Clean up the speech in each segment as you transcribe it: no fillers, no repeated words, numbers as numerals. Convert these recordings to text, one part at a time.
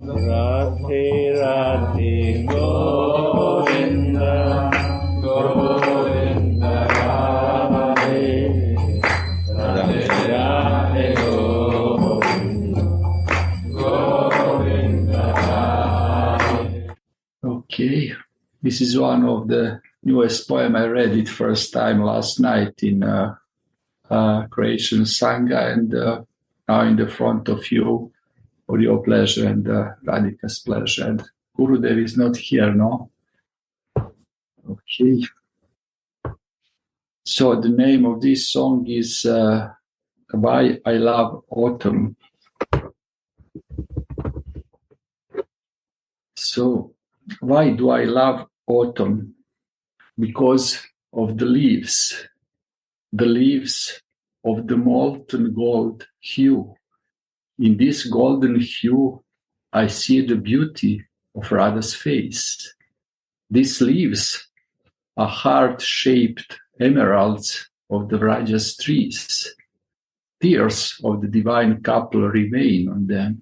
Radhe Radhe Govinda Govinda Radhe Radhe Radhe Govinda Govinda Radhe. Okay, this is one of the newest poem. I read it first time last night in Croatian Sangha, and now in the front of you for your pleasure and Radhika's pleasure. And Gurudev is not here, no? Okay. So the name of this song is Why I Love Autumn. So why do I love autumn? Because of the leaves of the molten gold hue. In this golden hue, I see the beauty of Radha's face. These leaves are heart-shaped emeralds of the Vraja's trees. Tears of the divine couple remain on them,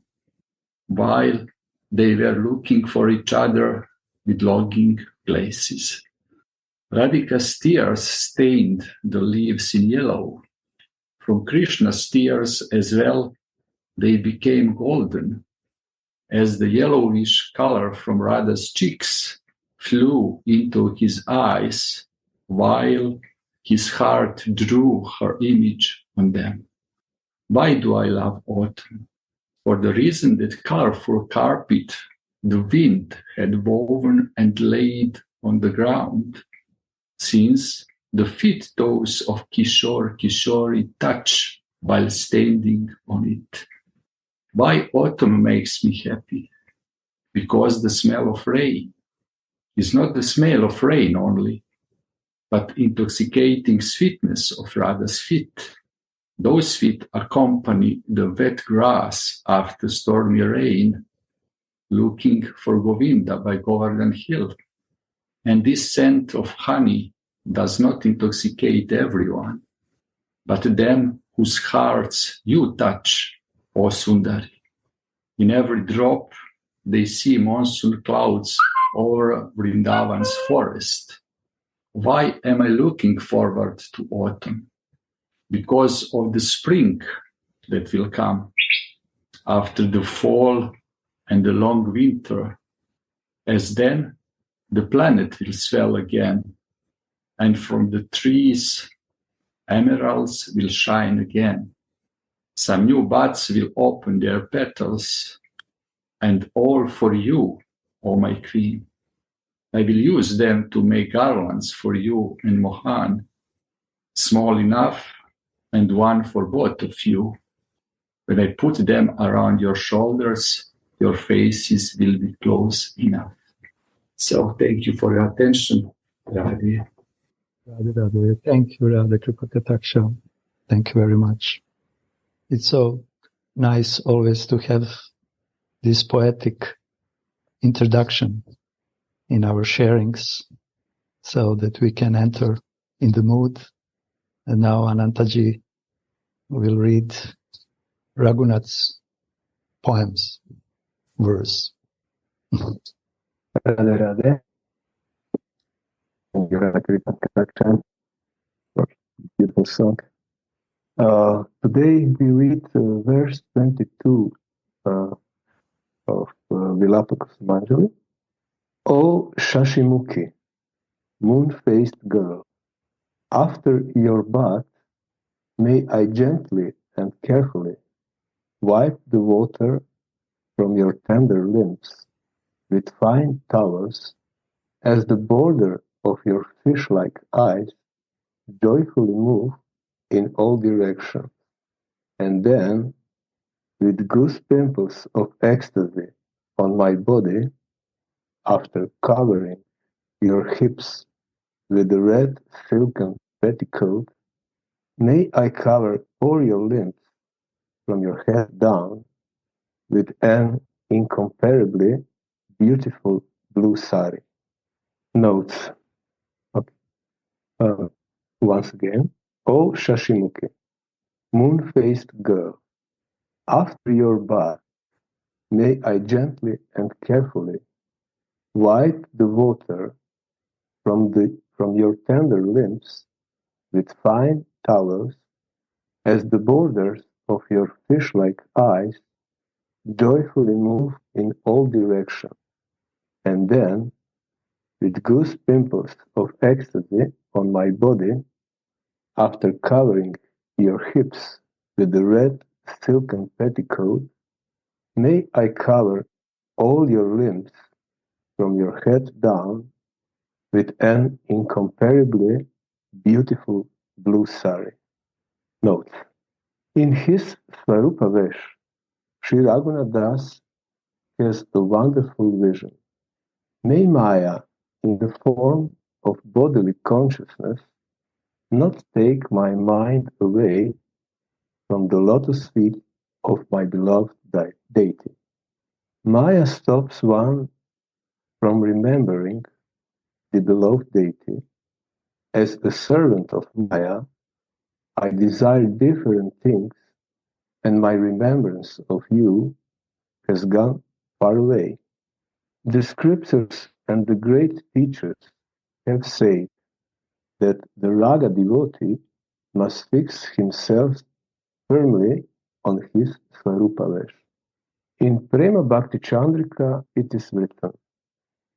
while they were looking for each other with longing places. Radhika's tears stained the leaves in yellow. From Krishna's tears as well, they became golden, as the yellowish color from Radha's cheeks flew into his eyes, while his heart drew her image on them. Why do I love autumn? For the reason that colorful carpet the wind had woven and laid on the ground, since the feet toes of Kishori touch while standing on it. Why autumn makes me happy? Because the smell of rain is not the smell of rain only, but intoxicating sweetness of Radha's feet. Those feet accompany the wet grass after stormy rain, looking for Govinda by Govardhan Hill. And this scent of honey does not intoxicate everyone, but them whose hearts you touch, O Sundari. In every drop, they see monsoon clouds over Vrindavan's forest. Why am I looking forward to autumn? Because of the spring that will come after the fall and the long winter, as then the planet will swell again, and from the trees emeralds will shine again. Some new buds will open their petals, and all for you, O my queen. I will use them to make garlands for you and Mohan, small enough and one for both of you. When I put them around your shoulders, your faces will be close enough. So thank you for your attention, Radhe. Radhe, Radhe. Thank you, Radhe Kripakataksha. Thank you very much. It's so nice always to have this poetic introduction in our sharings so that we can enter in the mood. And now Anantaji will read Raghunath's poems, verse. Radhe Radhe. Thank you, Radha Kripakataksha. Beautiful song. Today we read verse 22 of Vilapa Kusumanjali. O Shashimukhi, moon-faced girl, after your bath, may I gently and carefully wipe the water from your tender limbs with fine towels, as the border of your fish-like eyes joyfully move in all directions, and then, with goose pimples of ecstasy on my body, after covering your hips with the red silken petticoat, may I cover all your limbs from your head down with an incomparably beautiful blue sari. Notes. Okay. Once again. O Shashimukhi, moon-faced girl, after your bath, may I gently and carefully wipe the water from your tender limbs with fine towels, as the borders of your fish-like eyes joyfully move in all directions, and then, with goose pimples of ecstasy on my body, after covering your hips with the red silken petticoat, may I cover all your limbs from your head down with an incomparably beautiful blue sari. Note: in his Svarupavesh, Sri Raghunath Das has a wonderful vision. May Maya, in the form of bodily consciousness, not take my mind away from the lotus feet of my beloved deity. Maya stops one from remembering the beloved deity. As a servant of Maya, I desire different things, and my remembrance of you has gone far away. The scriptures and the great teachers have said that the Raga devotee must fix himself firmly on his Svarupavesh. In Prema Bhakti Chandrika it is written,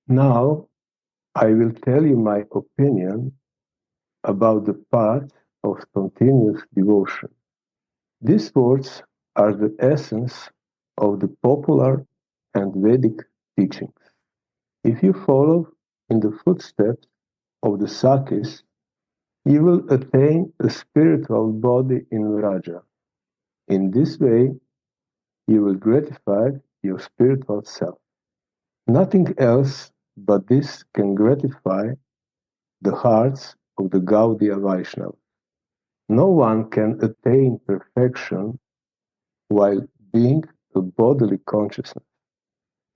now I will tell you my opinion about the path of spontaneous devotion. These words are the essence of the popular and Vedic teachings. If you follow in the footsteps of the Sakis, you will attain a spiritual body in Raja. In this way, you will gratify your spiritual self. Nothing else but this can gratify the hearts of the Gaudiya Vaishnavas. No one can attain perfection while being a bodily consciousness.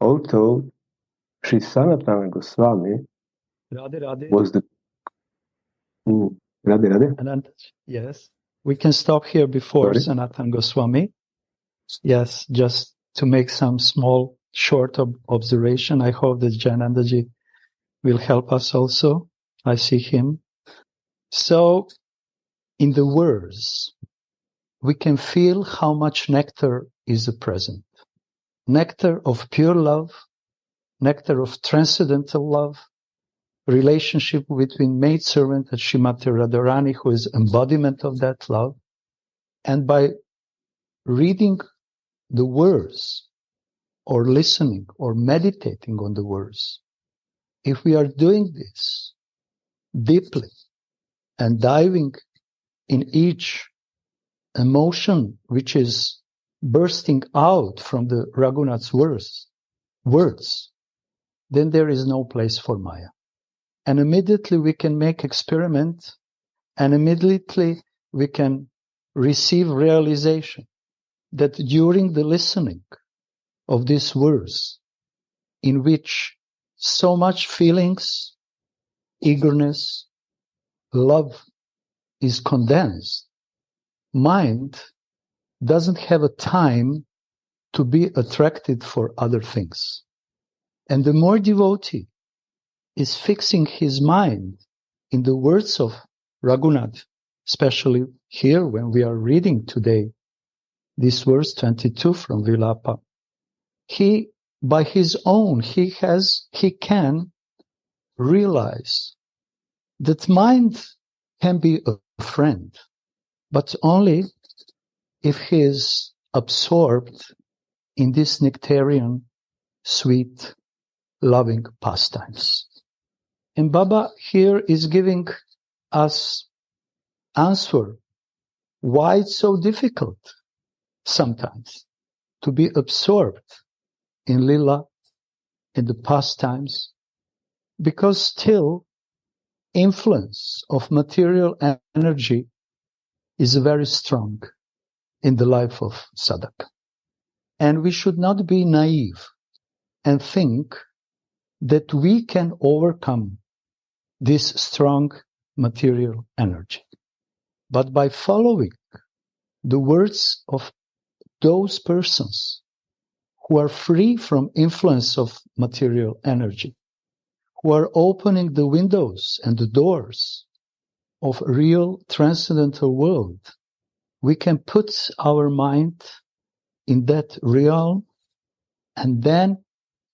Although Sri Sanatana Goswami Radhe, Radhe. was the Radhe. And yes, we can stop here before Sorry? Sanatana Goswami. Yes, just to make some small, short observation. I hope that Janandaji will help us also. I see him. So, in the words, we can feel how much nectar is present. Nectar of pure love, nectar of transcendental love, relationship between maidservant and Srimati Radharani, who is embodiment of that love. And by reading the words, or listening, or meditating on the words, if we are doing this deeply and diving in each emotion which is bursting out from the Raghunath's words, then there is no place for Maya. And immediately we can make experiment, and immediately we can receive realization that during the listening of these words, in which so much feelings, eagerness, love is condensed, mind doesn't have a time to be attracted for other things. And the more devotee is fixing his mind in the words of Raghunath, especially here when we are reading today this verse 22 from Vilapa, he, by his own, he can realize that mind can be a friend, but only if he is absorbed in this nectarian, sweet, loving pastimes. And Baba here is giving us answer why it's so difficult sometimes to be absorbed in Lila, in the pastimes, because still influence of material energy is very strong in the life of sadhaka. And we should not be naive and think that we can overcome this strong material energy. But by following the words of those persons who are free from influence of material energy, who are opening the windows and the doors of real transcendental world, we can put our mind in that realm, and then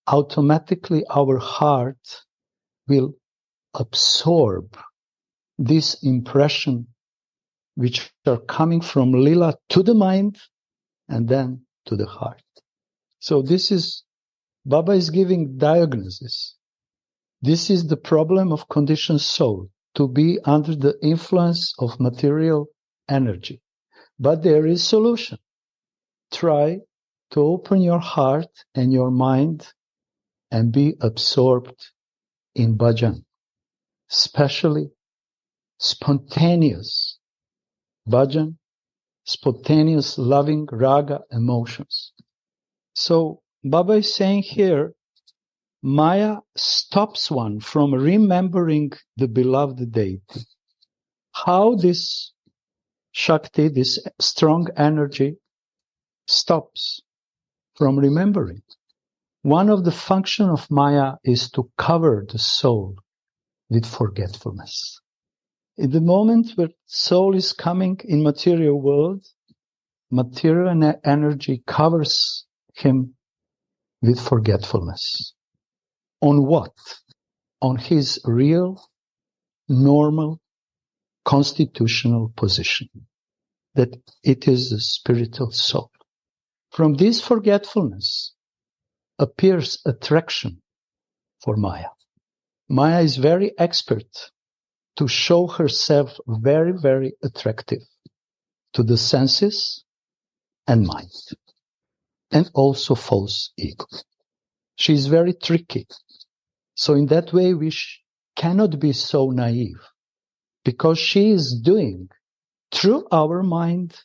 automatically our heart will absorb this impression which are coming from Lila to the mind and then to the heart. So this is, Baba is giving diagnosis. This is the problem of conditioned soul, to be under the influence of material energy. But there is solution. Try to open your heart and your mind and be absorbed in bhajan, especially spontaneous bhajan, spontaneous loving raga emotions. So Baba is saying here, Maya stops one from remembering the beloved deity. How this Shakti, this strong energy, stops from remembering. One of the functions of Maya is to cover the soul with forgetfulness. In the moment where soul is coming in material world, material energy covers him with forgetfulness. On what? On his real, normal, constitutional position. That it is the spiritual soul. From this forgetfulness appears attraction for Maya. Maya is very expert to show herself very, very attractive to the senses and mind, and also false ego. She is very tricky. So in that way, we cannot be so naive, because she is doing through our mind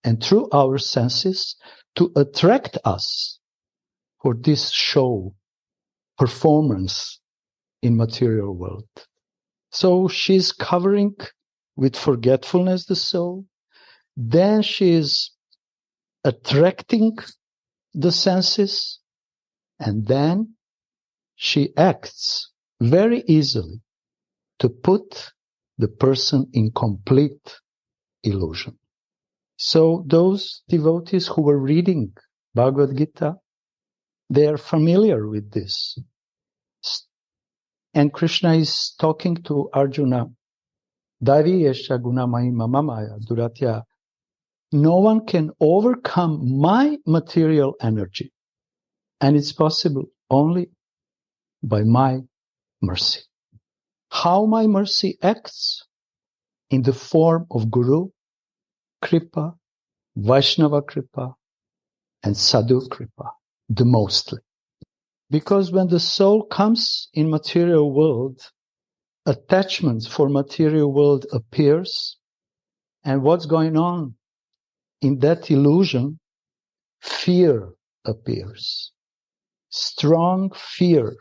and through our senses to attract us for this show, performance in material world. So she's covering with forgetfulness the soul. Then she is attracting the senses, and then she acts very easily to put the person in complete illusion. So those devotees who were reading Bhagavad Gita, they are familiar with this. And Krishna is talking to Arjuna, Davi yesha gunamai mamamaya duratya. No one can overcome my material energy. And it's possible only by my mercy. How my mercy acts? In the form of Guru, Kripa, Vaishnava Kripa, and Sadhu Kripa, the mostly. Because when the soul comes in material world, attachments for material world appears, and what's going on? In that illusion, fear appears. Strong fear,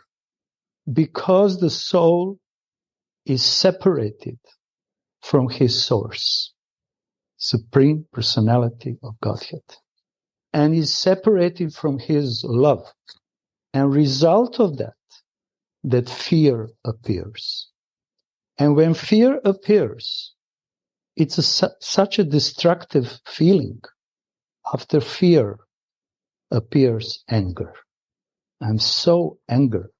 because the soul is separated from his source, Supreme Personality of Godhead, and is separated from his love. And result of that fear appears. And when fear appears, it's such a destructive feeling. After fear appears anger. I'm so angry.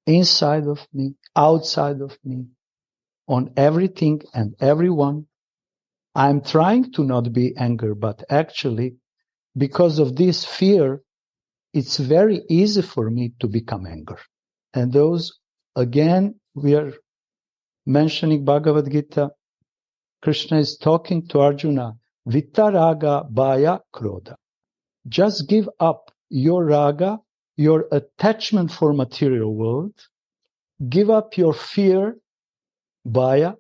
Inside of me, outside of me, on everything and everyone. I'm trying to not be angry, but actually, because of this fear, it's very easy for me to become angry. And those, again, we are mentioning Bhagavad Gita. Krishna is talking to Arjuna, Vitaraga Bhaya Krodha. Just give up your raga, your attachment for material world, give up your fear, Bhaya,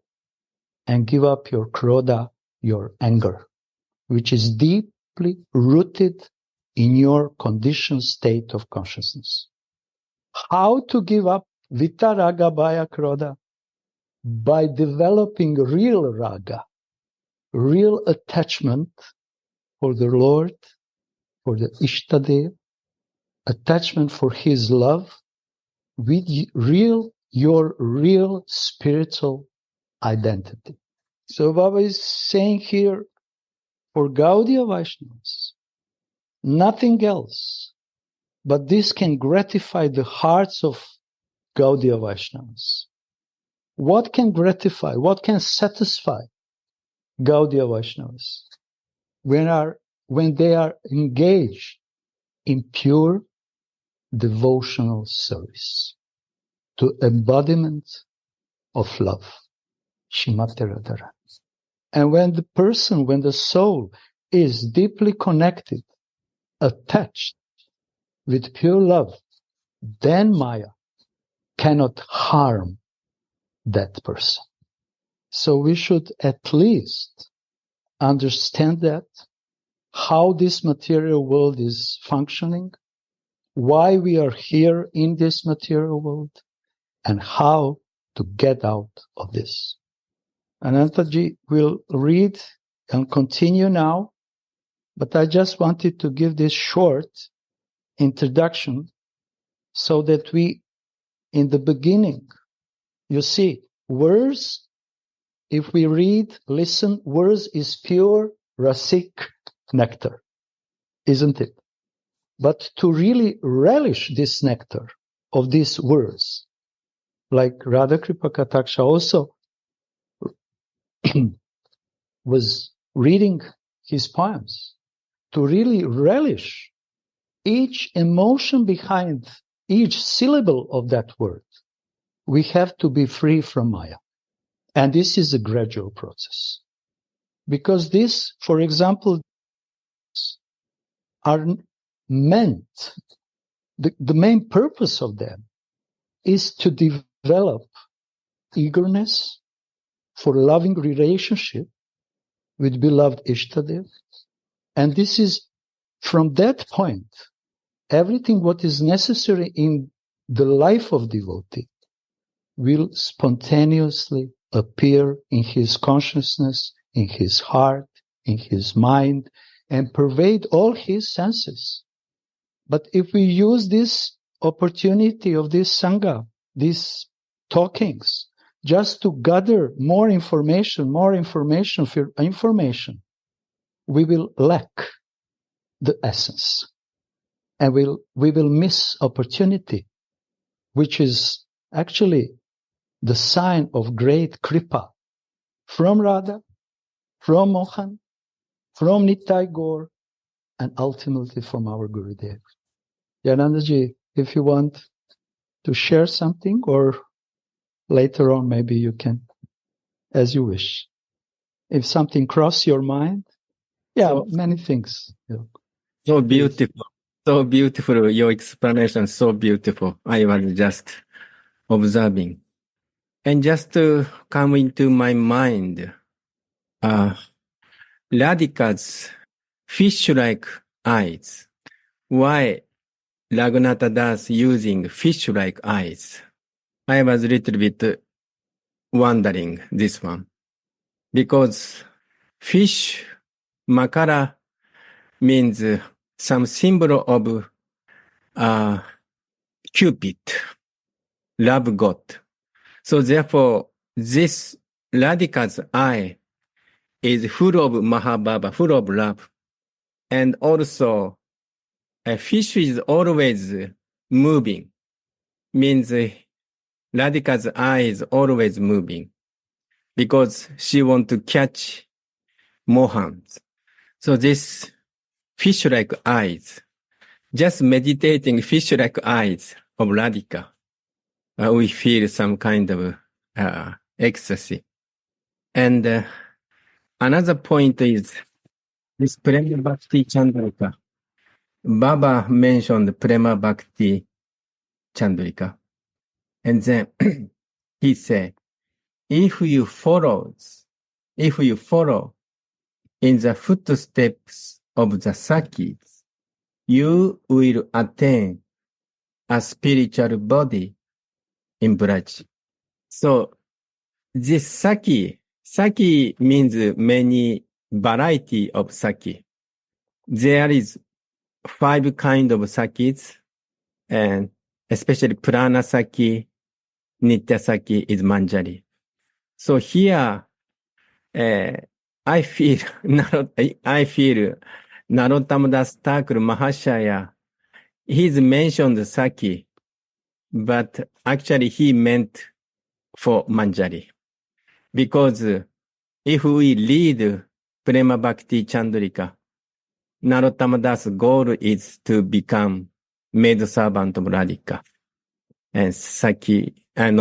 and give up your Krodha, your anger, which is deeply rooted in your conditioned state of consciousness. How to give up Vitaraga Bhaya Krodha? By developing real raga, real attachment for the Lord, for the Ishtadev, attachment for his love with your real spiritual identity. So Baba is saying here, for Gaudiya Vaishnavas, nothing else, but this can gratify the hearts of Gaudiya Vaishnavas. What can gratify, what can satisfy Gaudiya Vaishnavas? When they are engaged in pure devotional service to embodiment of love, Shrimati Radharani. And when the soul is deeply connected, attached with pure love, then Maya cannot harm that person. So we should at least understand that, how this material world is functioning, why we are here in this material world, and how to get out of this. Anantaji will read and continue now, but I just wanted to give this short introduction so that we, in the beginning, you see, words, if we read, listen, words is pure rasic nectar, isn't it? But to really relish this nectar of these words, like Radha Kripa Kataksha also was reading his poems, to really relish each emotion behind each syllable of that word, we have to be free from Maya. And this is a gradual process. Because this, for example, are meant, the main purpose of them is to develop eagerness for loving relationship with beloved Ishtadev. And this is, from that point, everything what is necessary in the life of devotee will spontaneously appear in his consciousness, in his heart, in his mind, and pervade all his senses. But if we use this opportunity of this Sangha, these talkings, just to gather more information, we will lack the essence. And we will miss opportunity, which is actually the sign of great kripa from Radha, from Mohan, from Nitai Gaur, and ultimately from our Gurudev. Yanandaji, if you want to share something, or later on maybe you can, as you wish. If something crosses your mind, many things. So beautiful. So beautiful. Your explanation, so beautiful. I was just observing. And just to come into my mind, Radhika's fish-like eyes. Why Raghunatha Das using fish-like eyes? I was a little bit wondering this one. Because fish, makara, means some symbol of Cupid, love god. So therefore, this Radhika's eye is full of Mahabhava, full of love. And also, a fish is always moving, means Radhika's eye is always moving because she wants to catch Mohan. So this fish-like eyes, just meditating fish-like eyes of Radhika, we feel some kind of ecstasy. And another point is this Prema Bhakti Chandrika. Baba mentioned Prema Bhakti Chandrika. And then he said, if you follow in the footsteps of the Sakis, you will attain a spiritual body in Braj. So this Saki means many variety of Saki. There is 5 kinds of Sakis. and especially Pranasaki, Nityasaki is Manjari. So here, I feel Narottama Das Thakur Mahashaya, he's mentioned Saki, but actually he meant for Manjari. Because if we read Prema Bhakti Chandrika, Narottama Das' goal is to become maid servant of Radhika. And Saki, and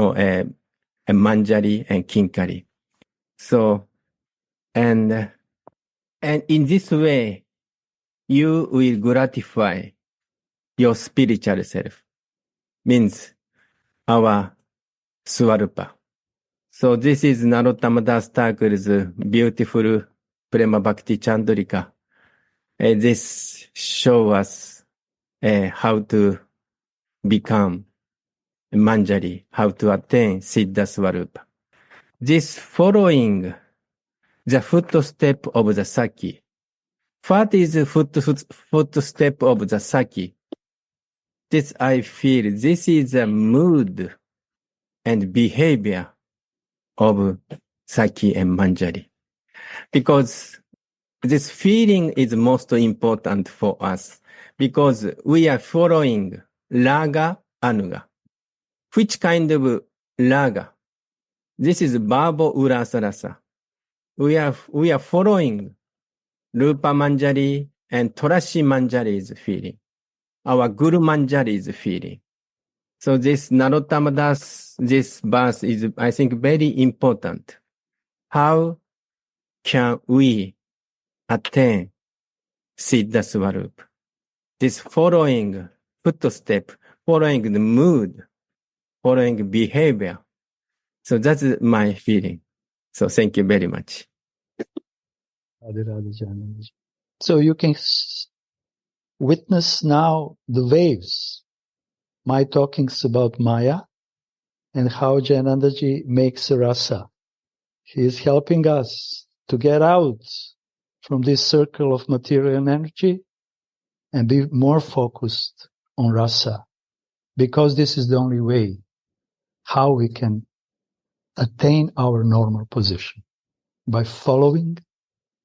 Manjari and Kinkari. So, and in this way, you will gratify your spiritual self. Means our Swarupa. So this is Narottama Das Thakur's beautiful Prema Bhakti Chandrika. This shows us how to become Manjari, how to attain Siddha Swarupa. This following the footstep of the Saki. What is the footstep of the Saki? This I feel, this is the mood and behavior of Saki and Manjari. Because this feeling is most important for us. Because we are following Raga, Anuga. Which kind of Raga? This is Bhava Urasa Rasa. We are following Rupa Manjari and Torashi Manjari's feeling. Our Guru Manjari's feeling. So this Narottama Das, this verse is, I think, very important. How can we attain Siddha Swarupa? This following footstep, following the mood, following behavior. So that's my feeling. So thank you very much. Radha Radha Jananji. So you can witness now the waves. My talkings about Maya and how Janandaji makes rasa. He is helping us to get out from this circle of material energy and be more focused on rasa, because this is the only way how we can attain our normal position, by following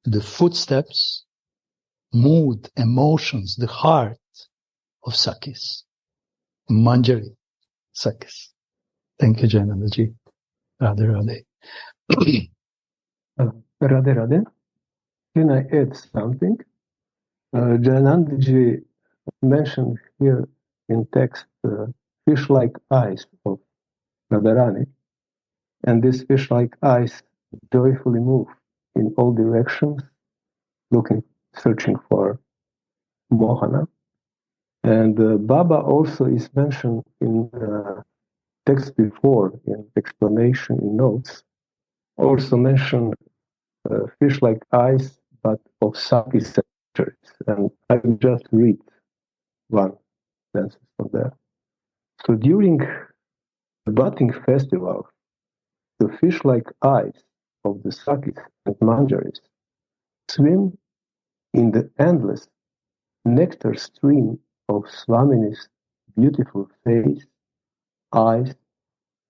the footsteps, mood, emotions, the heart of Sakis, Manjari Sakis. Thank you, Janandaji. Radhe Radhe. Radhe Radhe. Can I add something? Janandaji mentioned here in text fish-like eyes of Radharani, and these fish-like eyes joyfully move in all directions, searching for Mohana. And Baba also is mentioned in text before, in explanation in notes, also mentioned fish-like eyes, but of Saki centuries. And I will just read one sentence from there. So during the Bathing Festival, the fish-like eyes of the Sakis and Manjaris swim in the endless nectar stream of Swamini's beautiful face, eyes,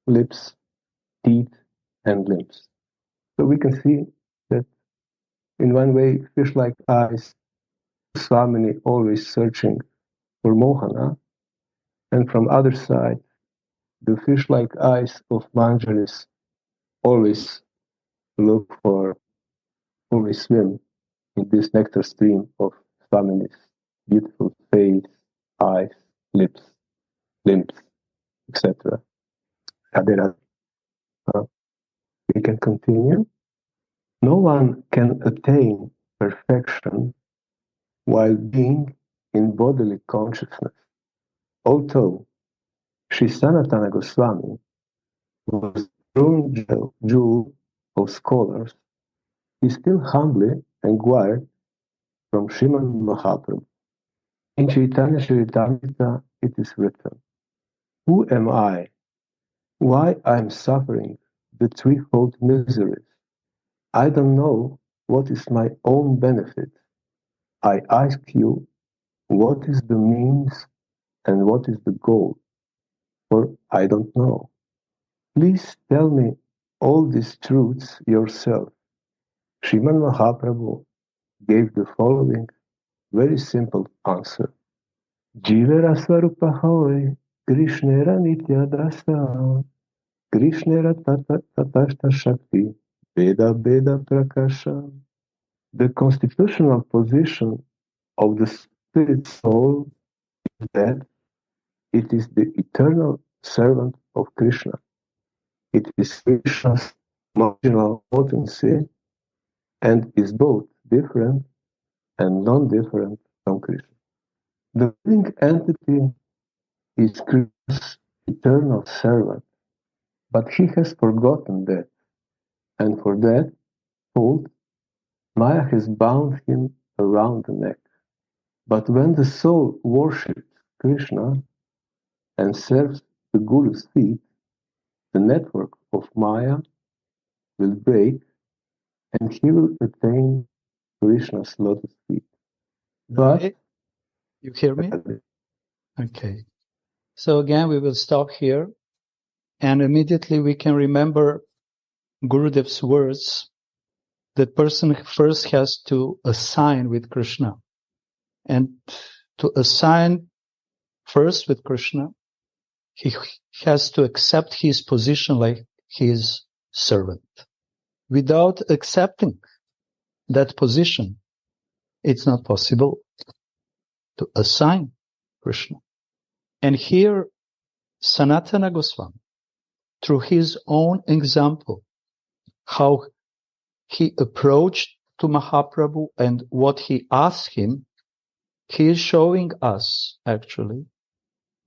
lips, teeth, and limbs. So we can see that in one way, fish-like eyes, Swamini always searching for Mohana, and from other side, the fish-like eyes of Manjaris always swim in this nectar stream of Swamini's beautiful face, eyes, lips, limbs, etc. We can continue. No one can attain perfection while being in bodily consciousness. Although Sri Sanatana Goswami was the crown jewel of scholars, he still humbly inquired from Sriman Mahaprabhu. In Chaitanya Charitamrita it is written, "Who am I? Why I am suffering the threefold miseries? I don't know what is my own benefit. I ask you, what is the means and what is the goal? For I don't know. Please tell me all these truths yourself. Sriman Mahaprabhu gave the following very simple answer. Jivera Swarupa Hoy, Krishnera Nitya Dasa, Krishnera Tatashta Shakti, Veda Veda Prakasha. The constitutional position of the spirit soul is that it is the eternal servant of Krishna. It is Krishna's marginal potency and is both different and non-different from Krishna. The living entity is Krishna's eternal servant, but he has forgotten that, and for that fault, Maya has bound him around the neck. But when the soul worships Krishna and serves the Guru's feet, the network of Maya will break and he will attain Krishna's lotus feet. But you hear me? Okay. So again, we will stop here, and immediately we can remember Gurudev's words. The person first has to assign with Krishna, and to assign first with Krishna, he has to accept his position like his servant. Without accepting that position, it's not possible to assign Krishna. And here, Sanatana Goswami, through his own example, how he approached to Mahaprabhu and what he asked him, he is showing us, actually,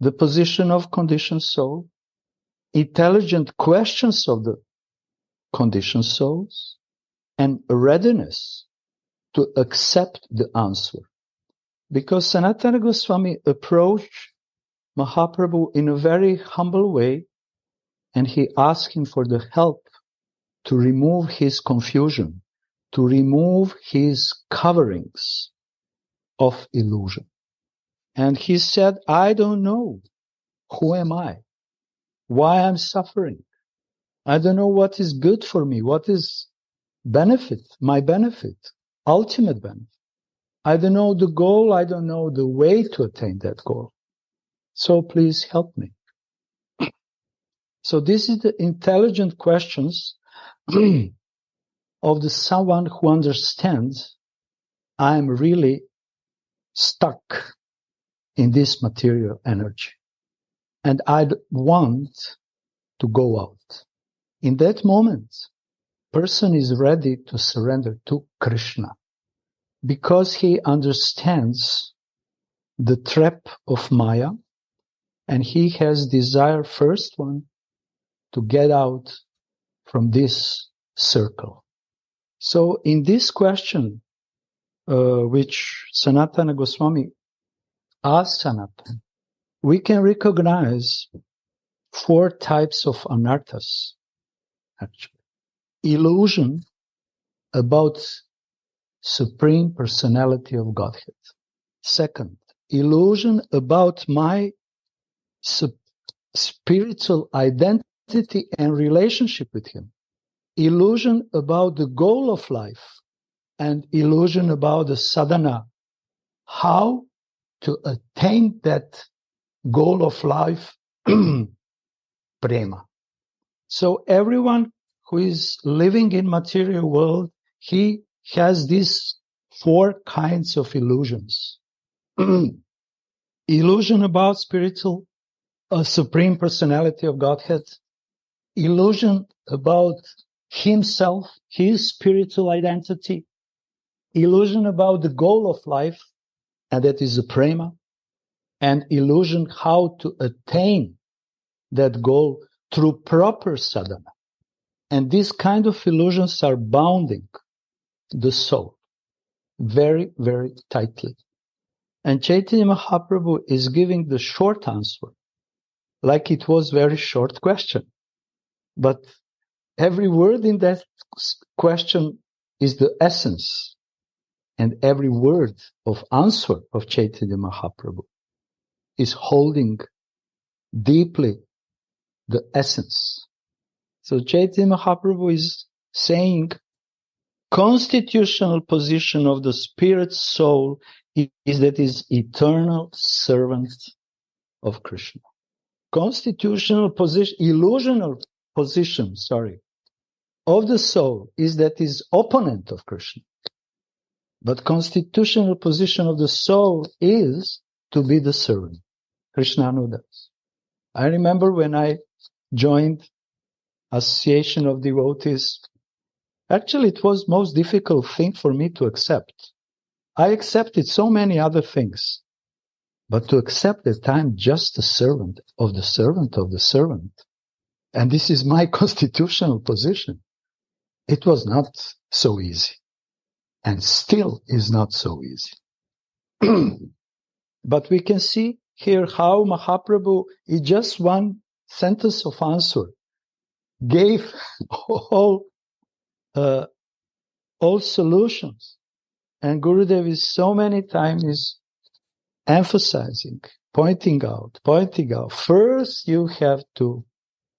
the position of conditioned soul, intelligent questions of the conditioned souls, and readiness to accept the answer. Because Sanatana Goswami approached Mahaprabhu in a very humble way, and he asked him for the help to remove his confusion, to remove his coverings of illusion. And he said, I don't know. Who am I? Why I'm suffering? I don't know what is good for me. What is benefit, my benefit, ultimate benefit. I don't know the goal. I don't know the way to attain that goal. So please help me. So this is the intelligent questions of the someone who understands I'm really stuck in this material energy. And I want to go out. In that moment, person is ready to surrender to Krishna because he understands the trap of Maya and he has desire, first one, to get out from this circle. So in this question, which Sanatana Goswami asked Sanatana, we can recognize 4 types of anarthas, actually. Illusion about Supreme Personality of Godhead. Second, illusion about my spiritual identity and relationship with Him. Illusion about the goal of life and illusion about the sadhana. How to attain that goal of life, prema. So everyone who is living in material world, he has these 4 kinds of illusions. Illusion about spiritual, Supreme Personality of Godhead. Illusion about himself, his spiritual identity. Illusion about the goal of life, and that is the prema. And illusion how to attain that goal through proper sadhana. And these kind of illusions are bounding the soul very, very tightly. And Chaitanya Mahaprabhu is giving the short answer, like it was very short question. But every word in that question is the essence. And every word of answer of Chaitanya Mahaprabhu is holding deeply the essence. So Chaitanya Mahaprabhu is saying, constitutional position of the spirit soul is that is eternal servant of Krishna. Constitutional position, illusional position, of the soul is that is opponent of Krishna. But constitutional position of the soul is to be the servant. Krishna knew that. I remember when I joined Association of Devotees, actually it was most difficult thing for me to accept. I accepted so many other things, but to accept that I'm just a servant of the servant of the servant, and this is my constitutional position, it was not so easy, and still is not so easy. But we can see here how Mahaprabhu, in just one sentence of answer, gave all solutions. And Gurudev is so many times emphasizing, pointing out, first you have to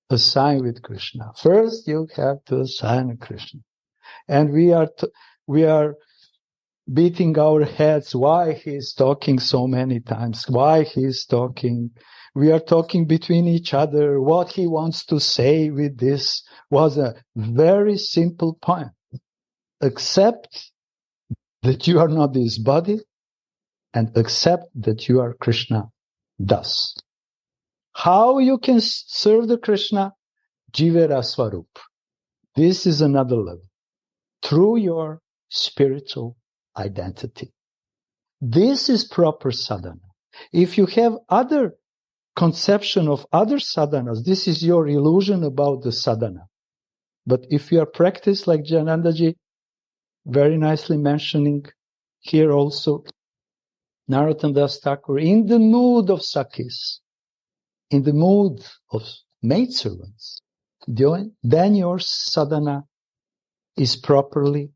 assign with Krishna. First you have to assign with Krishna. And we are beating our heads why he is talking so many times, why he is talking. We are talking between each other. What he wants to say with this was a very simple point. Accept that you are not this body and accept that you are Krishna thus. How you can serve the Krishna? Jivera Swarup. This is another level. Through your spiritual identity. This is proper sadhana. If you have other conception of other sadhanas, this is your illusion about the sadhana. But if you are practiced like Janandaji, very nicely mentioning here also, Narottam Das Thakur, in the mood of Sakhis, in the mood of maidservants, then your sadhana is properly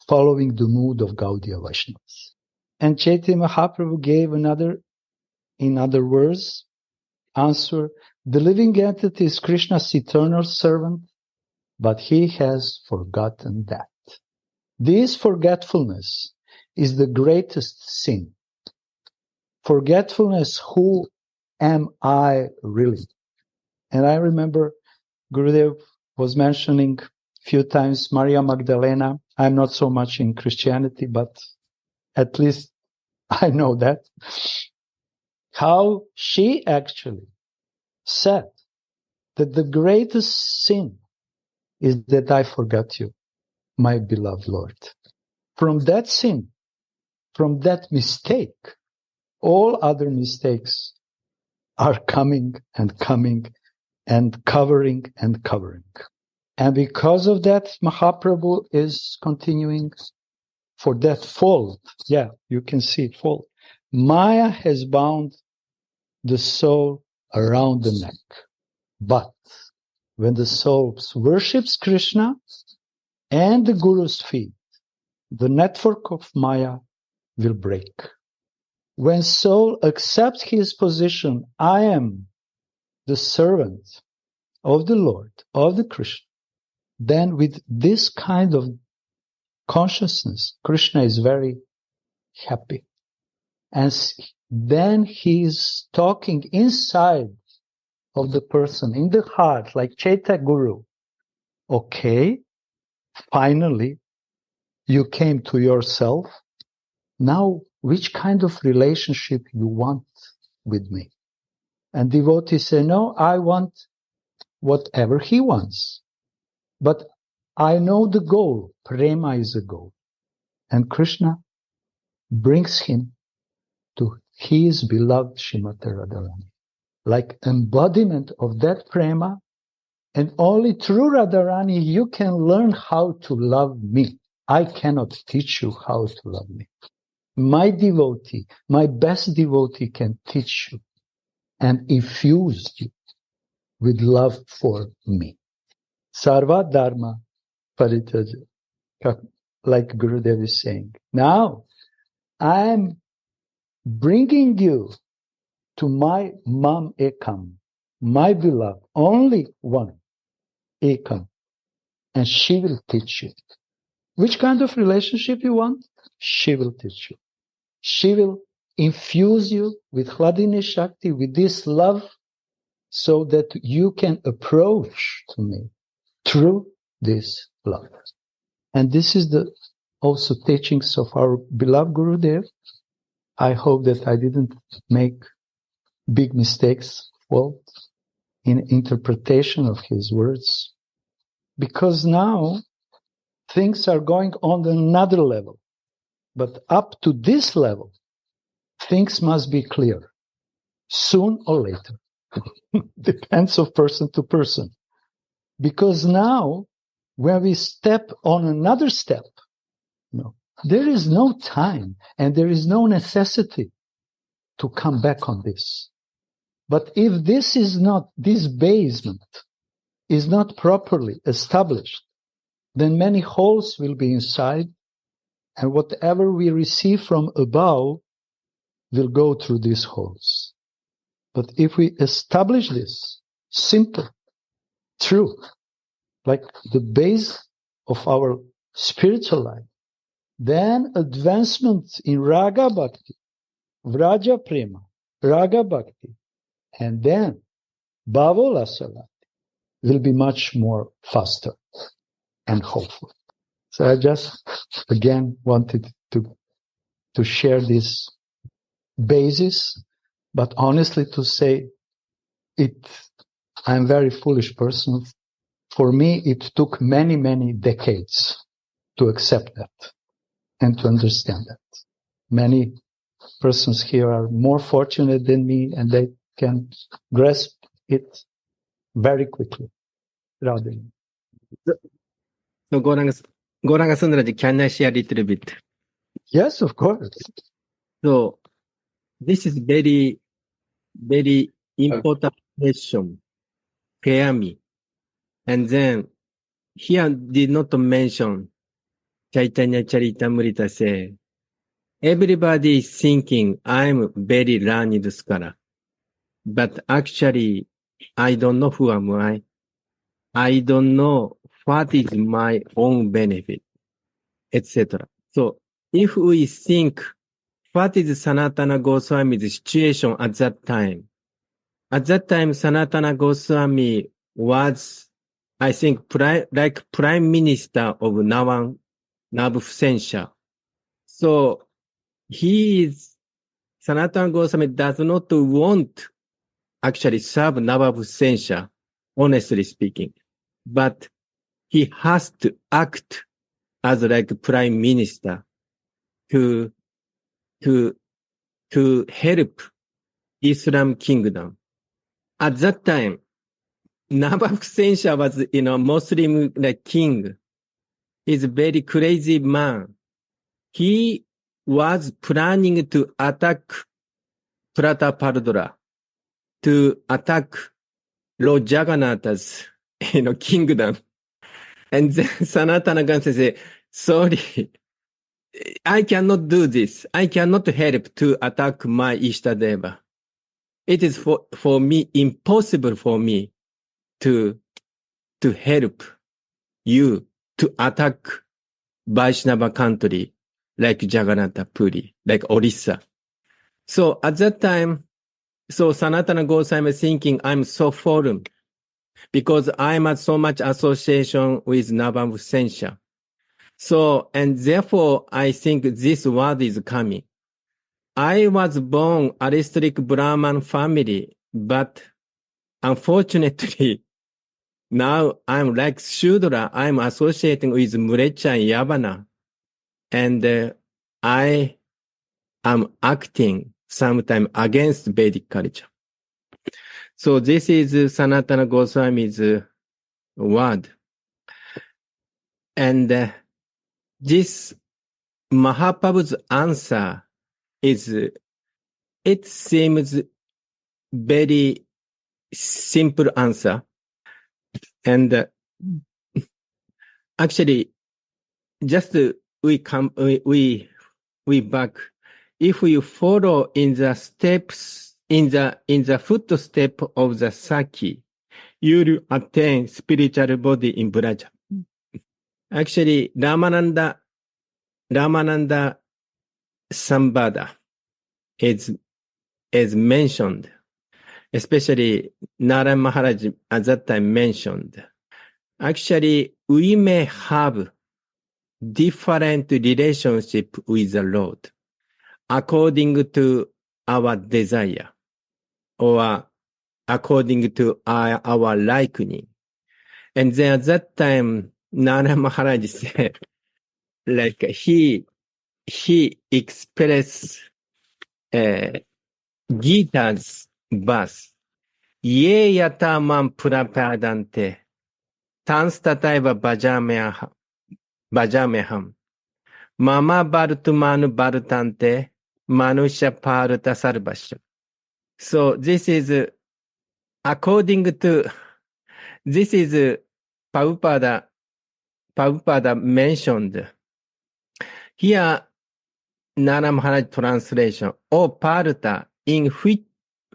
following the mood of Gaudiya Vaishnavas. And Chaitanya Mahaprabhu gave in other words, answer, the living entity is Krishna's eternal servant, but he has forgotten that. This forgetfulness is the greatest sin. Forgetfulness, who am I really? And I remember Gurudev was mentioning a few times Maria Magdalena. I'm not so much in Christianity, but at least I know that. How she actually said that the greatest sin is that I forgot you, my beloved Lord. From that sin, from that mistake, all other mistakes are coming and coming and covering and covering. And because of that, Mahaprabhu is continuing for that fault. Yeah, you can see fault. Maya has bound the soul around the neck. But when the soul worships Krishna and the Guru's feet, the network of Maya will break. When soul accepts his position, I am the servant of the Lord, of the Krishna, then with this kind of consciousness, Krishna is very happy. And then he is talking inside of the person, in the heart, like Chaitanya Guru. Okay, finally, you came to yourself. Now, which kind of relationship you want with me? And devotees say, no, I want whatever he wants. But I know the goal. Prema is the goal. And Krishna brings him to his beloved Srimati Radharani, like embodiment of that prema. And only through Radharani you can learn how to love me. I cannot teach you how to love me. My devotee, my best devotee can teach you and infuse you with love for me. Sarva Dharma Paritaja, like Gurudev is saying. Now, I'm bringing you to my mom Ekam, my beloved, only one Ekam, and she will teach you. Which kind of relationship you want? She will teach you. She will infuse you with Hladini Shakti, with this love, so that you can approach to me through this love. And this is the also teachings of our beloved Gurudev. I hope that I didn't make big mistakes, fault in interpretation of his words, because now things are going on another level. But up to this level, things must be clear, soon or later. Depends of person to person. Because now, when we step on another step, there is no time and there is no necessity to come back on this. But if this basement is not properly established, then many holes will be inside, and whatever we receive from above will go through these holes. But if we establish this simple, true, like the base of our spiritual life, then advancement in Raga Bhakti, Vraja Prema, Raga Bhakti, and then Bhava Lasavati will be much more faster and hopeful. So I just, again, wanted to share this basis, but honestly to say I'm a very foolish person. For me, it took many, many decades to accept that and to understand that. Many persons here are more fortunate than me and they can grasp it very quickly. Radha. So Goranga Sundarji, can I share a little bit? Yes, of course. So this is very, very important question. Hear me. And then here did not mention Chaitanya Charitamrita say, everybody is thinking I'm very learned scholar. But actually, I don't know who am I. I don't know what is my own benefit, etc. So if we think what is Sanatana Goswami's situation at that time Sanatana Goswami was, I think, Prime Minister of Nawang Nabhusensha. So Sanatana Goswami does not want actually serve Nabhusensha, honestly speaking. But he has to act as like Prime Minister to help Islam kingdom. At that time, Nabhusensha was, Muslim king. He's a very crazy man. He was planning to attack Pratapardra, to attack Lord Jagannath's, kingdom. And then Sanatana Goswami said, sorry, I cannot do this. I cannot help to attack my Ishtadeva. It is for me, impossible for me to help you to attack Vaishnava country like Jagannatha Puri, like Orissa. So at that time, Sanatana Goswami thinking I'm so fallen because I'm at so much association with Nabhusensha. So, and therefore I think this word is coming. I was born aristocratic Brahman family, but unfortunately, now I'm like Shudra, I'm associating with Mlecha and Yavana. And I am acting sometimes against Vedic culture. So this is Sanatana Goswami's word. And this Mahaprabhu's answer is, it seems very simple answer. And actually, just we back. If you follow in the steps in the footstep of the Saki, you'll attain spiritual body in Braja. Actually, Ramananda Sambada is mentioned, especially Narayan Maharaj at that time mentioned. Actually, we may have different relationship with the Lord according to our desire or according to our liking. And then at that time, Narayan Maharaj said, like he expressed Gita's verse, Ye yata man prapadante, tanstataiva bhajameham, mama bhartumanu bhartante, manusha parta sarvasya. So this is according to, this is Prabhupada mentioned. Here, Nara Maharaj translation, O Parta, in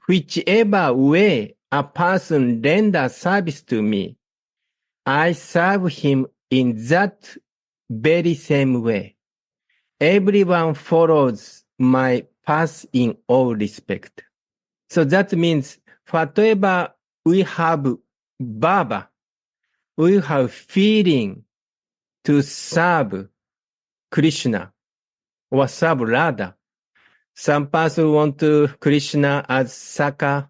whichever way a person renders service to me, I serve him in that very same way. Everyone follows my path in all respect. So that means whatever we have bhava, we have feeling to serve Krishna or serve Radha. Some person want to Krishna as Saka.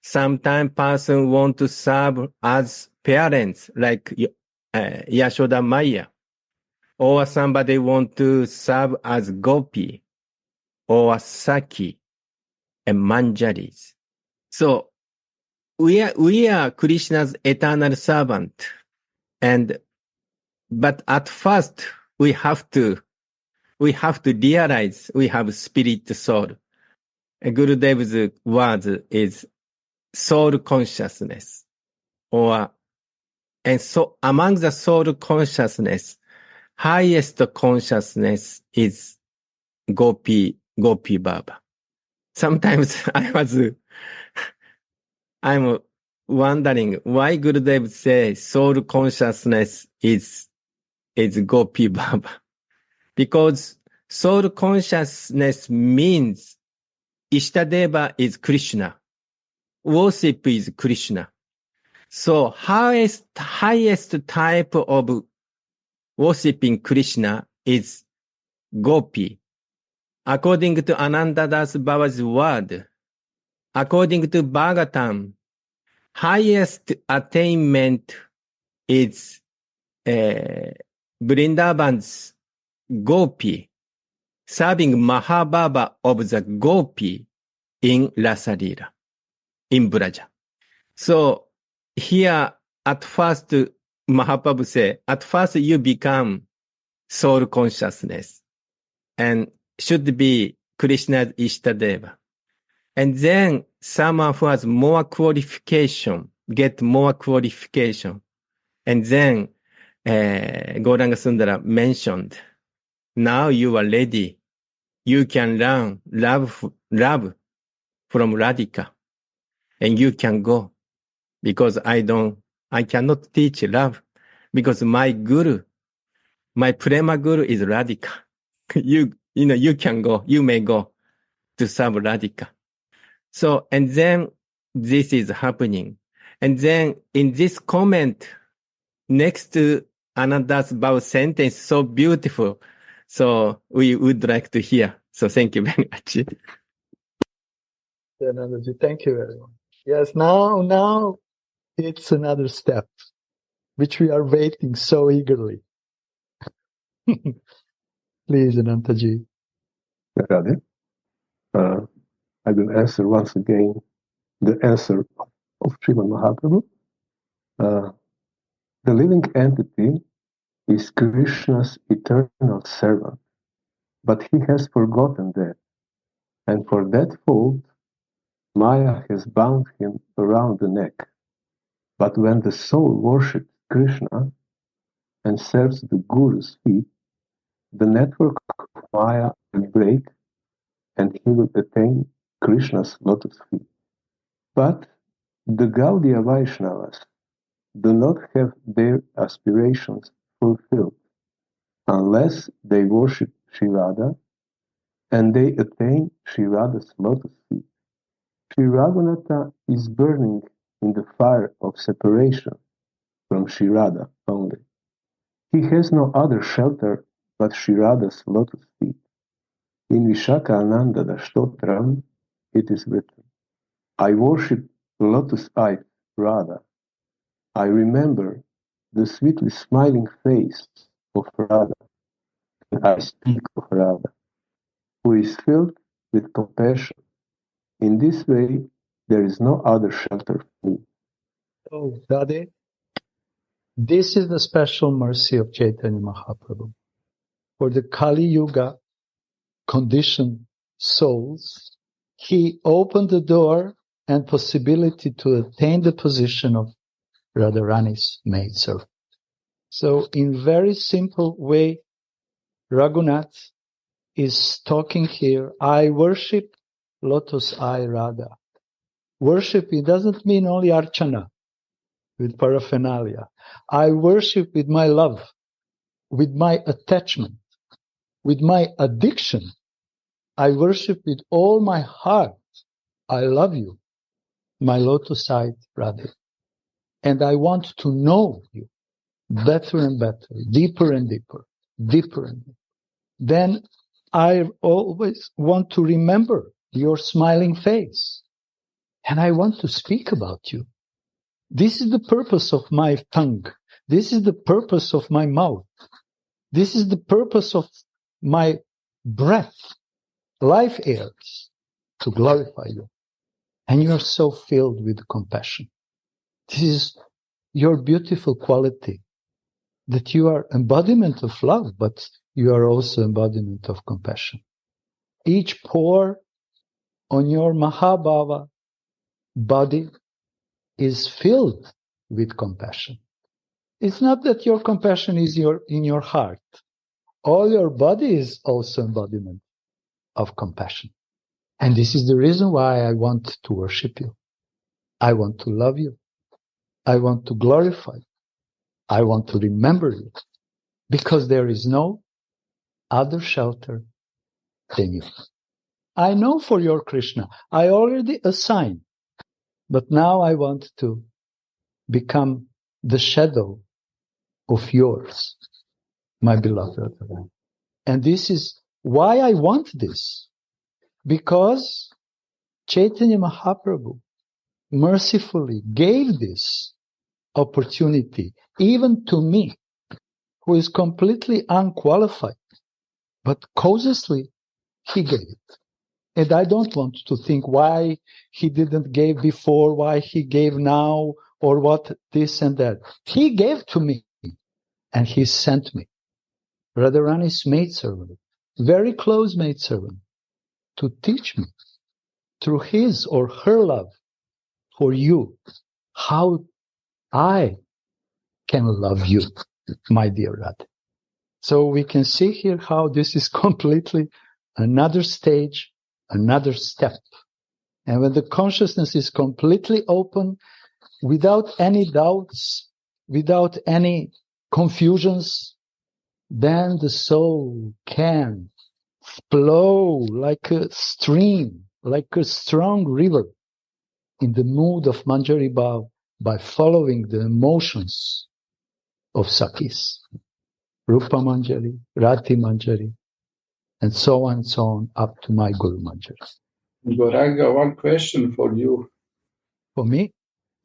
Sometimes person want to serve as parents like Yashoda Maya. Or somebody want to serve as Gopi or Saki and Manjaris. So we are Krishna's eternal servant. But at first we have to realize we have spirit soul. Gurudev's words is soul consciousness. And so among the soul consciousness, highest consciousness is Gopi Baba. Sometimes I'm wondering why Gurudev says soul consciousness is Gopi Baba. Because soul consciousness means Ishtadeva is Krishna. Worship is Krishna. So highest type of worshipping Krishna is Gopi. According to Anantadas Baba's word, according to Bhagavatam, highest attainment is Vrindavan's Gopi, serving Mahababa of the Gopi in Rasalila, in Braja. So here at first Mahaprabhu say, at first you become soul consciousness and should be Krishna's Ishtadeva. And then someone who has more qualification, get more qualification. And then Gauranga Sundara mentioned, now you are ready. You can learn love from Radhika. And you can go. Because I cannot teach love. Because my guru, my prema guru is Radhika. You can go, you may go to serve Radhika. So, and then this is happening. And then in this comment, next to Ananda's Bhav sentence, so beautiful. So we would like to hear. So thank you very much. Anandaji, thank you very much. Yes, now it's another step, which we are waiting so eagerly. Please, Anantaji. Radha, I will answer once again the answer of Srimad Mahaprabhu. The living entity is Krishna's eternal servant, but he has forgotten that, and for that fault, Maya has bound him around the neck. But when the soul worships Krishna and serves the Guru's feet, the network of Maya will break and he will attain Krishna's lotus feet. But the Gaudiya Vaishnavas do not have their aspirations fulfilled unless they worship Sri Radha and they attain Sri Radha's lotus feet. Sri Raghunatha is burning in the fire of separation from Sri Radha only. He has no other shelter but Sri Radha's lotus feet. In Vishaka Ananda Stotram it is written, I worship lotus-eyed Radha. I remember the sweetly smiling face of Radha, and I speak of Radha, who is filled with compassion. In this way, there is no other shelter for me. Oh, Radhe, this is the special mercy of Chaitanya Mahaprabhu. For the Kali Yuga conditioned souls, he opened the door and possibility to attain the position of Radharani's maidservant. So in very simple way, Raghunath is talking here, I worship Lotus Eye Radha. Worship, it doesn't mean only archana with paraphernalia. I worship with my love, with my attachment, with my addiction. I worship with all my heart. I love you, my lotus-eyed Radha. And I want to know you better and better, deeper and deeper, deeper and deeper. Then I always want to remember your smiling face. And I want to speak about you. This is the purpose of my tongue. This is the purpose of my mouth. This is the purpose of my breath, life airs, to glorify you. And you are so filled with compassion. This is your beautiful quality, that you are embodiment of love, but you are also embodiment of compassion. Each pore on your Mahabhava body is filled with compassion. It's not that your compassion is in your heart. All your body is also embodiment of compassion. And this is the reason why I want to worship you. I want to love you. I want to glorify you. I want to remember you. Because there is no other shelter than you. I know for your Krishna, I already assigned. But now I want to become the shadow of yours, my beloved. And this is why I want this. Because Chaitanya Mahaprabhu mercifully gave this opportunity even to me, who is completely unqualified, but cautiously he gave it. And I don't want to think why he didn't give before, why he gave now, or what this and that. He gave to me, and he sent me. Radharani's maidservant, very close maidservant, to teach me through his or her love for you, how I can love you, my dear Radha. So we can see here how this is completely another stage, another step. And when the consciousness is completely open, without any doubts, without any confusions, then the soul can flow like a stream, like a strong river in the mood of Manjari Bhav by following the emotions of Sakhis, Rupa Manjari, Rati Manjari, and so on, up to my Guru Manjari. Gauranga, one question for you. For me?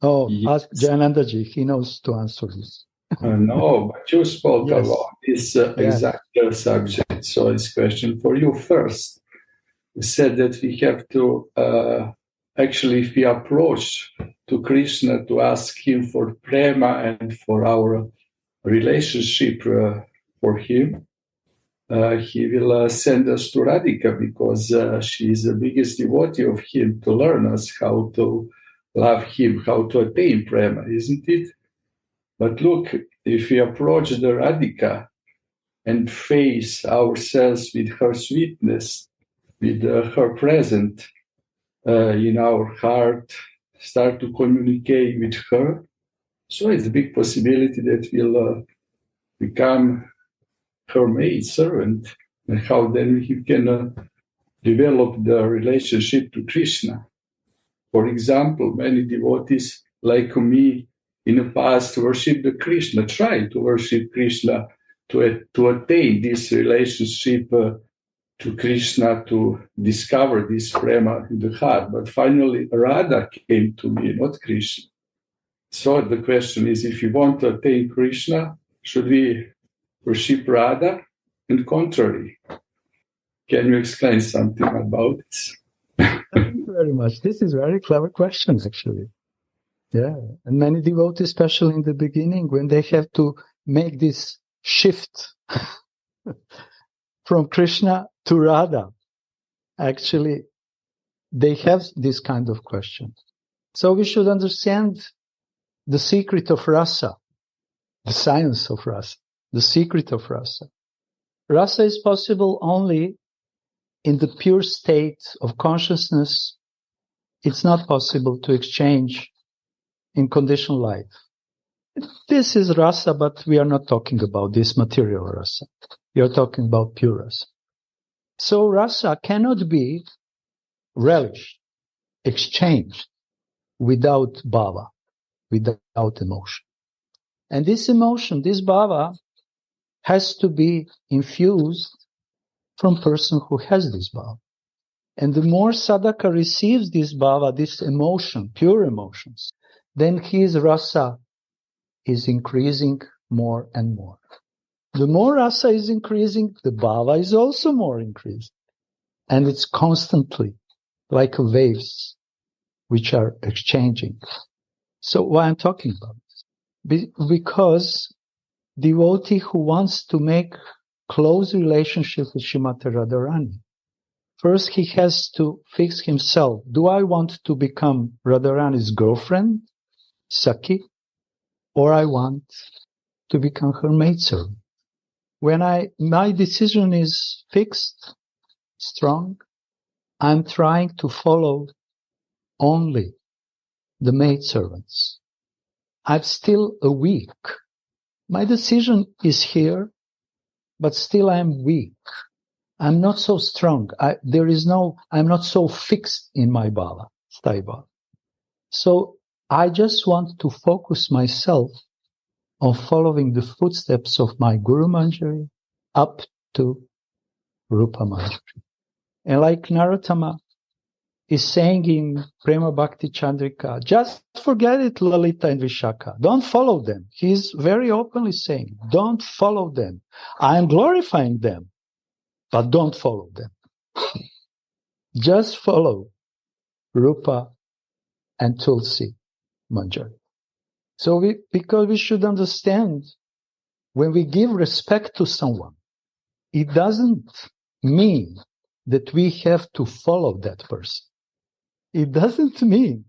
Oh, Yes. ask Jayanandaji, he knows to answer this. No, but you spoke Yes. about this exact subject. So it's a question for you first. You said that we have to, actually, if we approach to Krishna to ask him for prema and for our relationship for him, he will send us to Radhika because she is the biggest devotee of him to learn us how to love him, how to attain prema, isn't it? But look, if we approach the Radhika and face ourselves with her sweetness, with her presence, in our heart, start to communicate with her. So it's a big possibility that we'll become her maid servant, and how then we can develop the relationship to Krishna. For example, many devotees like me in the past worship the Krishna, try to worship Krishna to attain this relationship to Krishna, to discover this prema in the heart. But finally, Radha came to me, not Krishna. So the question is, if you want to attain Krishna, should we worship Radha? And contrary. Can you explain something about this? Thank you very much. This is a very clever question, actually. Yeah. And many devotees, especially in the beginning, when they have to make this shift from Krishna to Radha, actually, they have this kind of question. So we should understand the secret of rasa, the science of rasa, the secret of rasa. Rasa is possible only in the pure state of consciousness. It's not possible to exchange in conditioned life. This is rasa, but we are not talking about this material rasa. We are talking about pure rasa. So rasa cannot be relished, exchanged without bhava, without emotion. And this emotion, this bhava, has to be infused from person who has this bhava. And the more sadhaka receives this bhava, this emotion, pure emotions, then his rasa is increasing more and more. The more rasa is increasing, the bhava is also more increasing. And it's constantly like waves which are exchanging. So why I'm talking about this? Because devotee who wants to make close relationship with Srimati Radharani, first he has to fix himself. Do I want to become Radharani's girlfriend, Sakhi, or I want to become her maidservant? When my decision is fixed, strong, I'm trying to follow only the maidservants. I'm still weak. My decision is here, but still I'm weak. I'm not so strong. I'm not so fixed in my bhava, sthaya bhava. So I just want to focus myself on following the footsteps of my Guru Manjari up to Rupa Manjari. And like Narottama is saying in Prema Bhakti Chandrika, just forget it, Lalita and Vishaka. Don't follow them. He's very openly saying, don't follow them. I am glorifying them, but don't follow them. Just follow Rupa and Tulsi Manjari. So because we should understand, when we give respect to someone, it doesn't mean that we have to follow that person. It doesn't mean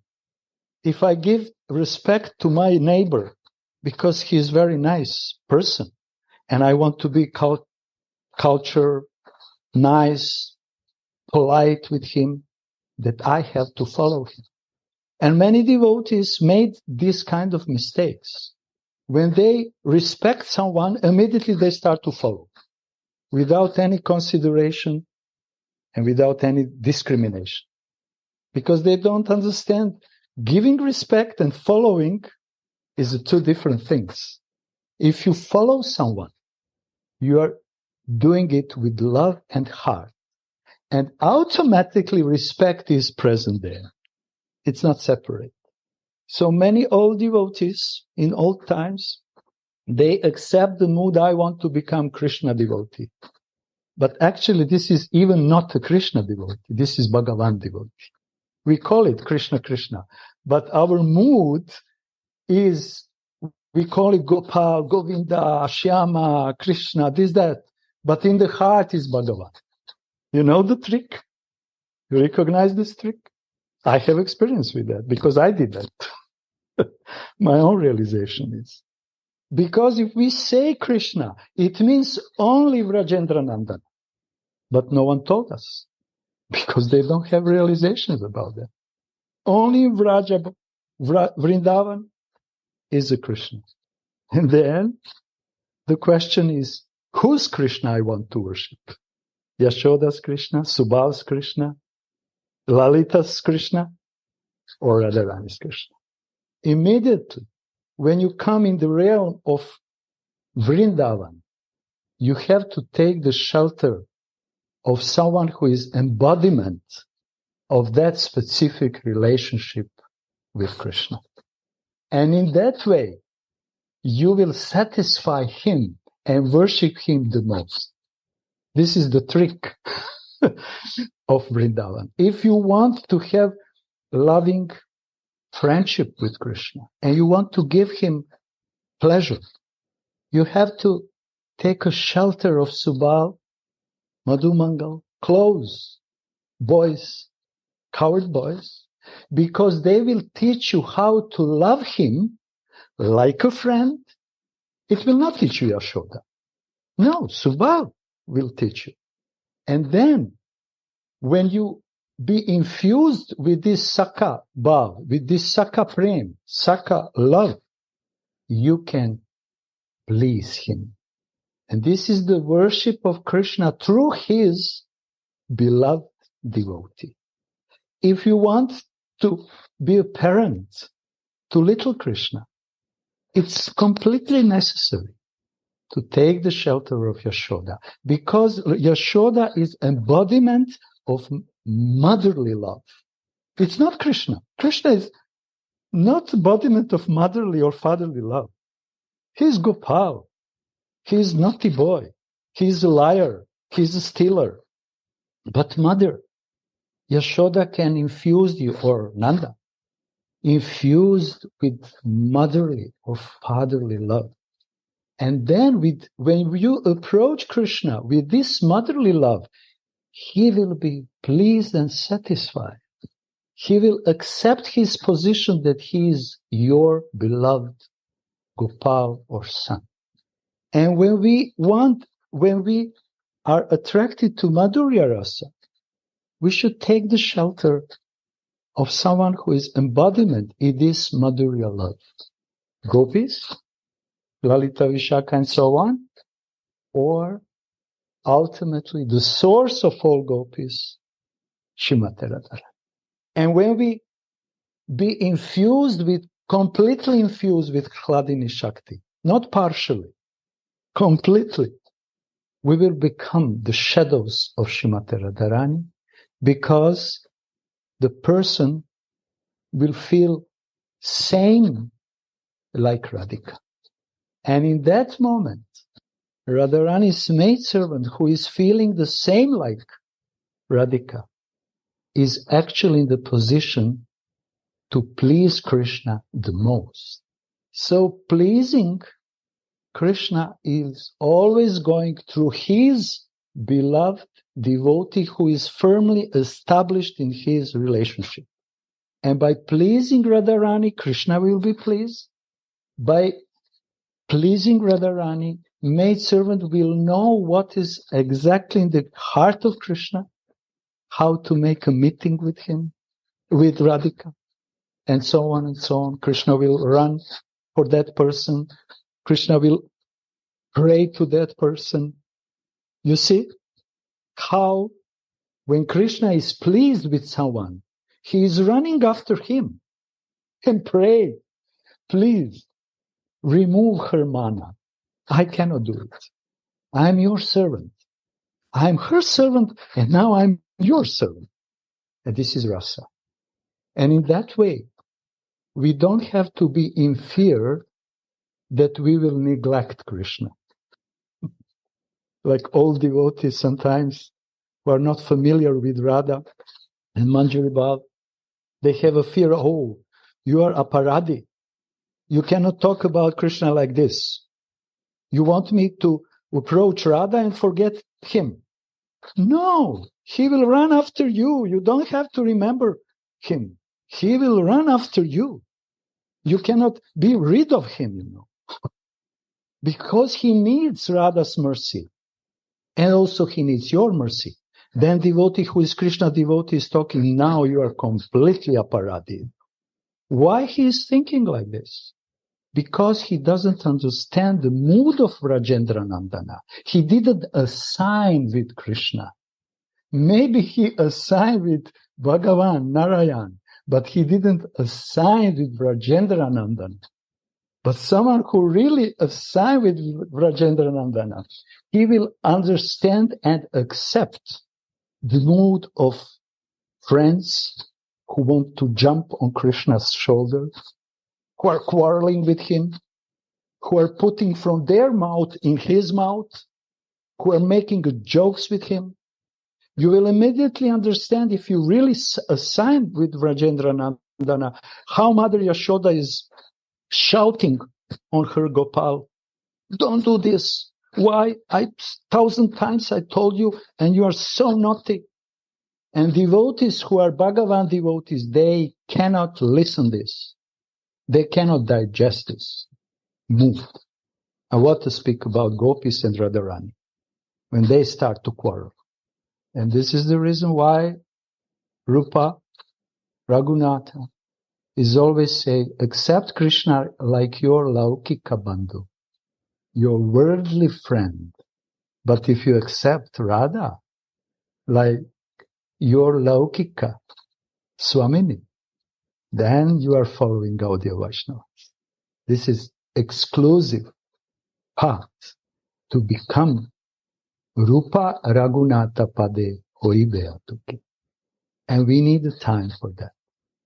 if I give respect to my neighbor because he's a very nice person and I want to be culture, nice, polite with him, that I have to follow him. And many devotees made these kind of mistakes. When they respect someone, immediately they start to follow without any consideration and without any discrimination. Because they don't understand giving respect and following is two different things. If you follow someone, you are doing it with love and heart. And automatically respect is present there. It's not separate. So many old devotees in old times, they accept the mood, I want to become Krishna devotee. But actually this is even not a Krishna devotee. This is Bhagavan devotee. We call it Krishna Krishna. But our mood is, we call it Gopal, Govinda, Shyama, Krishna, this, that. But in the heart is Bhagavan. You know the trick? You recognize this trick? I have experience with that because I did that. My own realization is. Because if we say Krishna, it means only Vrajendra Nandana. But no one told us because they don't have realizations about that. Only Vrindavan is a Krishna. And then the question is, whose Krishna I want to worship? Yashoda's Krishna, Subhal's Krishna, Lalita's Krishna, or Radharani's Krishna? Immediately, when you come in the realm of Vrindavan, you have to take the shelter of someone who is embodiment of that specific relationship with Krishna. And in that way, you will satisfy him and worship him the most. This is the trick of Vrindavan. If you want to have loving friendship with Krishna and you want to give him pleasure, you have to take a shelter of Subal, Madhumangal, clothes, boys, coward boys, because they will teach you how to love him like a friend. It will not teach you Yashoda. No, Subal will teach you. And then, when you be infused with this Sakha Bhav, with this Sakha Prem, Sakha love, you can please him. And this is the worship of Krishna through his beloved devotee. If you want to be a parent to little Krishna, it's completely necessary to take the shelter of Yashoda, because Yashoda is embodiment of motherly love. It's not Krishna. Krishna is not embodiment of motherly or fatherly love. He's Gopal. He's naughty boy. He's a liar. He's a stealer. But mother, Yashoda can infuse you, or Nanda, infused with motherly or fatherly love. And then when you approach Krishna with this motherly love, he will be pleased and satisfied. He will accept his position that he is your beloved Gopal or son. And when we are attracted to Madhurya Rasa, we should take the shelter of someone who is embodiment in this Madhurya love. Gopis, Lalita, Vishaka, and so on, or ultimately the source of all gopis, Srimati Radharani. And when we be completely infused with Hladini Shakti, not partially, completely, we will become the shadows of Srimati Radharani, because the person will feel same like Radhika. And in that moment, Radharani's maidservant, who is feeling the same like Radhika, is actually in the position to please Krishna the most. So pleasing Krishna is always going through his beloved devotee who is firmly established in his relationship. And by pleasing Radharani, Krishna will be pleased. By pleasing Radharani, maidservant will know what is exactly in the heart of Krishna, how to make a meeting with him, with Radhika, and so on and so on. Krishna will run for that person. Krishna will pray to that person. You see how when Krishna is pleased with someone, he is running after him and pray, please remove her mana. I cannot do it. I'm your servant. I'm her servant, and now I'm your servant. And this is rasa. And in that way, we don't have to be in fear that we will neglect Krishna. Like all devotees sometimes who are not familiar with Radha and Manjari Bhav, they have a fear, oh, you are aparadi. You cannot talk about Krishna like this. You want me to approach Radha and forget him. No, he will run after you. You don't have to remember him. He will run after you. You cannot be rid of him, because he needs Radha's mercy. And also he needs your mercy. Then devotee who is Krishna devotee is talking, now you are completely aparadi. Why he is thinking like this? Because he doesn't understand the mood of Rajendra Nandana. He didn't assign with Krishna. Maybe he assigned with Bhagavan, Narayan, but he didn't assign with Rajendra Nandana. But someone who really assigned with Rajendra Nandana, he will understand and accept the mood of friends who want to jump on Krishna's shoulder, who are quarreling with him, who are putting from their mouth in his mouth, who are making jokes with him. You will immediately understand if you really assign with Rajendra Nandana how Mother Yashoda is shouting on her Gopal, don't do this. Why? 1,000 times I told you, and you are so naughty. And devotees who are Bhagavan devotees, they cannot listen this. They cannot digest this. Moved. And what to speak about Gopis and Radharani when they start to quarrel. And this is the reason why Rupa, Raghunatha, is always saying, accept Krishna like your Laukika Bandhu, your worldly friend. But if you accept Radha like your Laukika Swamini, then you are following Gaudiya Vaishnava. This is exclusive path to become Rupa Raghunatha Pade Hoi Beatuki. And we need time for that.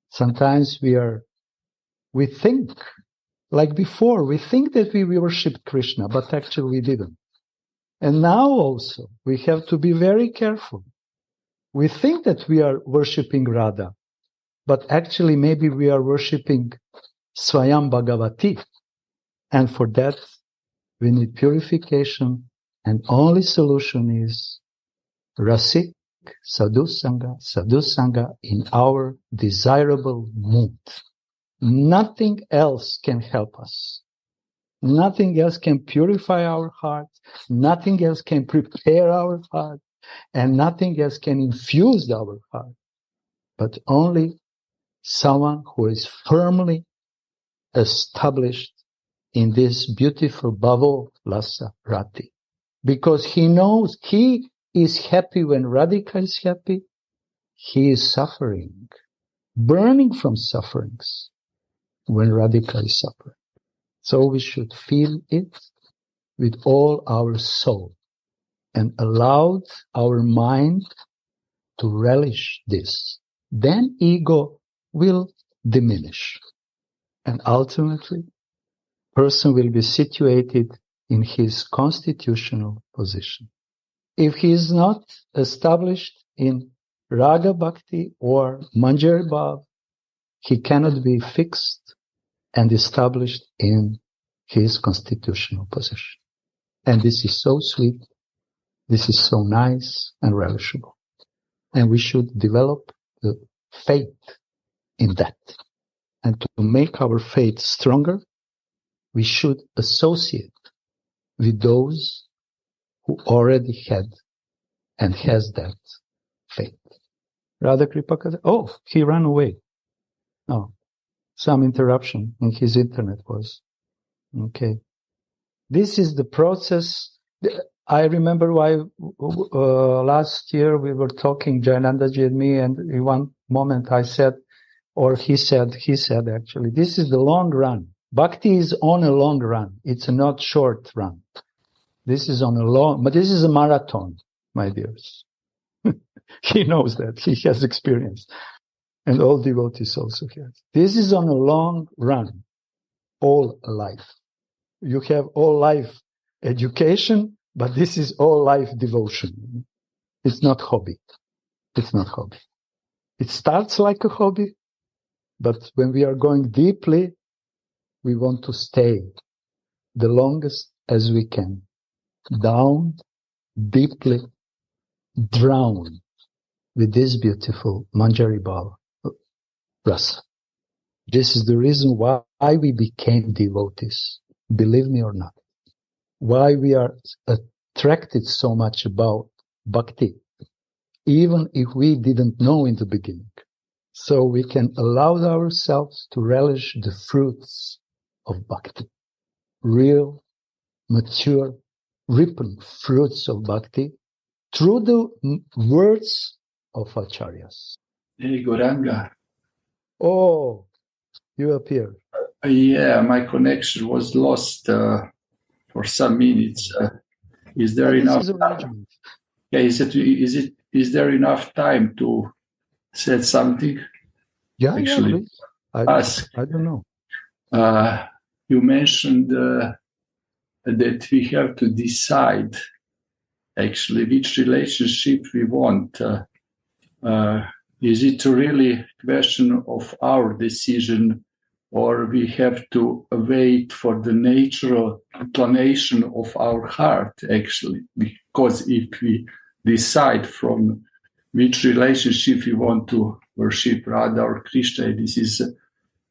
Sometimes we think, like before, we think that we worshipped Krishna, but actually we didn't. And now also, we have to be very careful. We think that we are worshipping Radha, but actually maybe we are worshipping Swayam Bhagavati. And for that, we need purification, and only solution is Rasik Sadhusanga in our desirable mood. Nothing else can help us. Nothing else can purify our heart. Nothing else can prepare our heart. And nothing else can infuse our heart. But only someone who is firmly established in this beautiful Bhavo Lasa Rati. Because he knows he is happy when Radhika is happy. He is suffering, burning from sufferings when Radhika is suffering. So we should feel it with all our soul and allow our mind to relish this. Then ego will diminish. And ultimately, person will be situated in his constitutional position. If he is not established in Raga Bhakti or Manjari Bhav, he cannot be fixed and established in his constitutional position. And this is so sweet, this is so nice and relishable. And we should develop the faith in that. And to make our faith stronger, we should associate with those who already had and has that faith. Radha Kripaka, oh, he ran away. Oh, some interruption in his internet was. Okay. This is the process. I remember why last year we were talking, Jayanandaji and me, and in one moment I said, or he said actually, this is the long run. Bhakti is on a long run. It's a not short run. This is on a long, but this is a marathon, my dears. He knows that. He has experience. And all devotees also have. This is on a long run. All life. You have all life education, but this is all life devotion. It's not hobby. It's not hobby. It starts like a hobby, but when we are going deeply, we want to stay the longest as we can. Down, deeply, drown with this beautiful Manjari Bhava rasa. This is the reason why we became devotees. Believe me or not. Why we are attracted so much about bhakti even if we didn't know in the beginning. So we can allow ourselves to relish the fruits of bhakti, real, mature, ripened fruits of bhakti through the words of acharyas. Hey, Goranga. Oh, you appear. Yeah, my connection was lost for some minutes. Is there This enough? is arrangement. Yeah, is there enough time to say something? Yeah, Actually, please. I don't know. You mentioned that we have to decide actually which relationship we want. Is it really a question of our decision, or we have to wait for the natural inclination of our heart, actually? Because if we decide from which relationship we want to worship Radha or Krishna, this is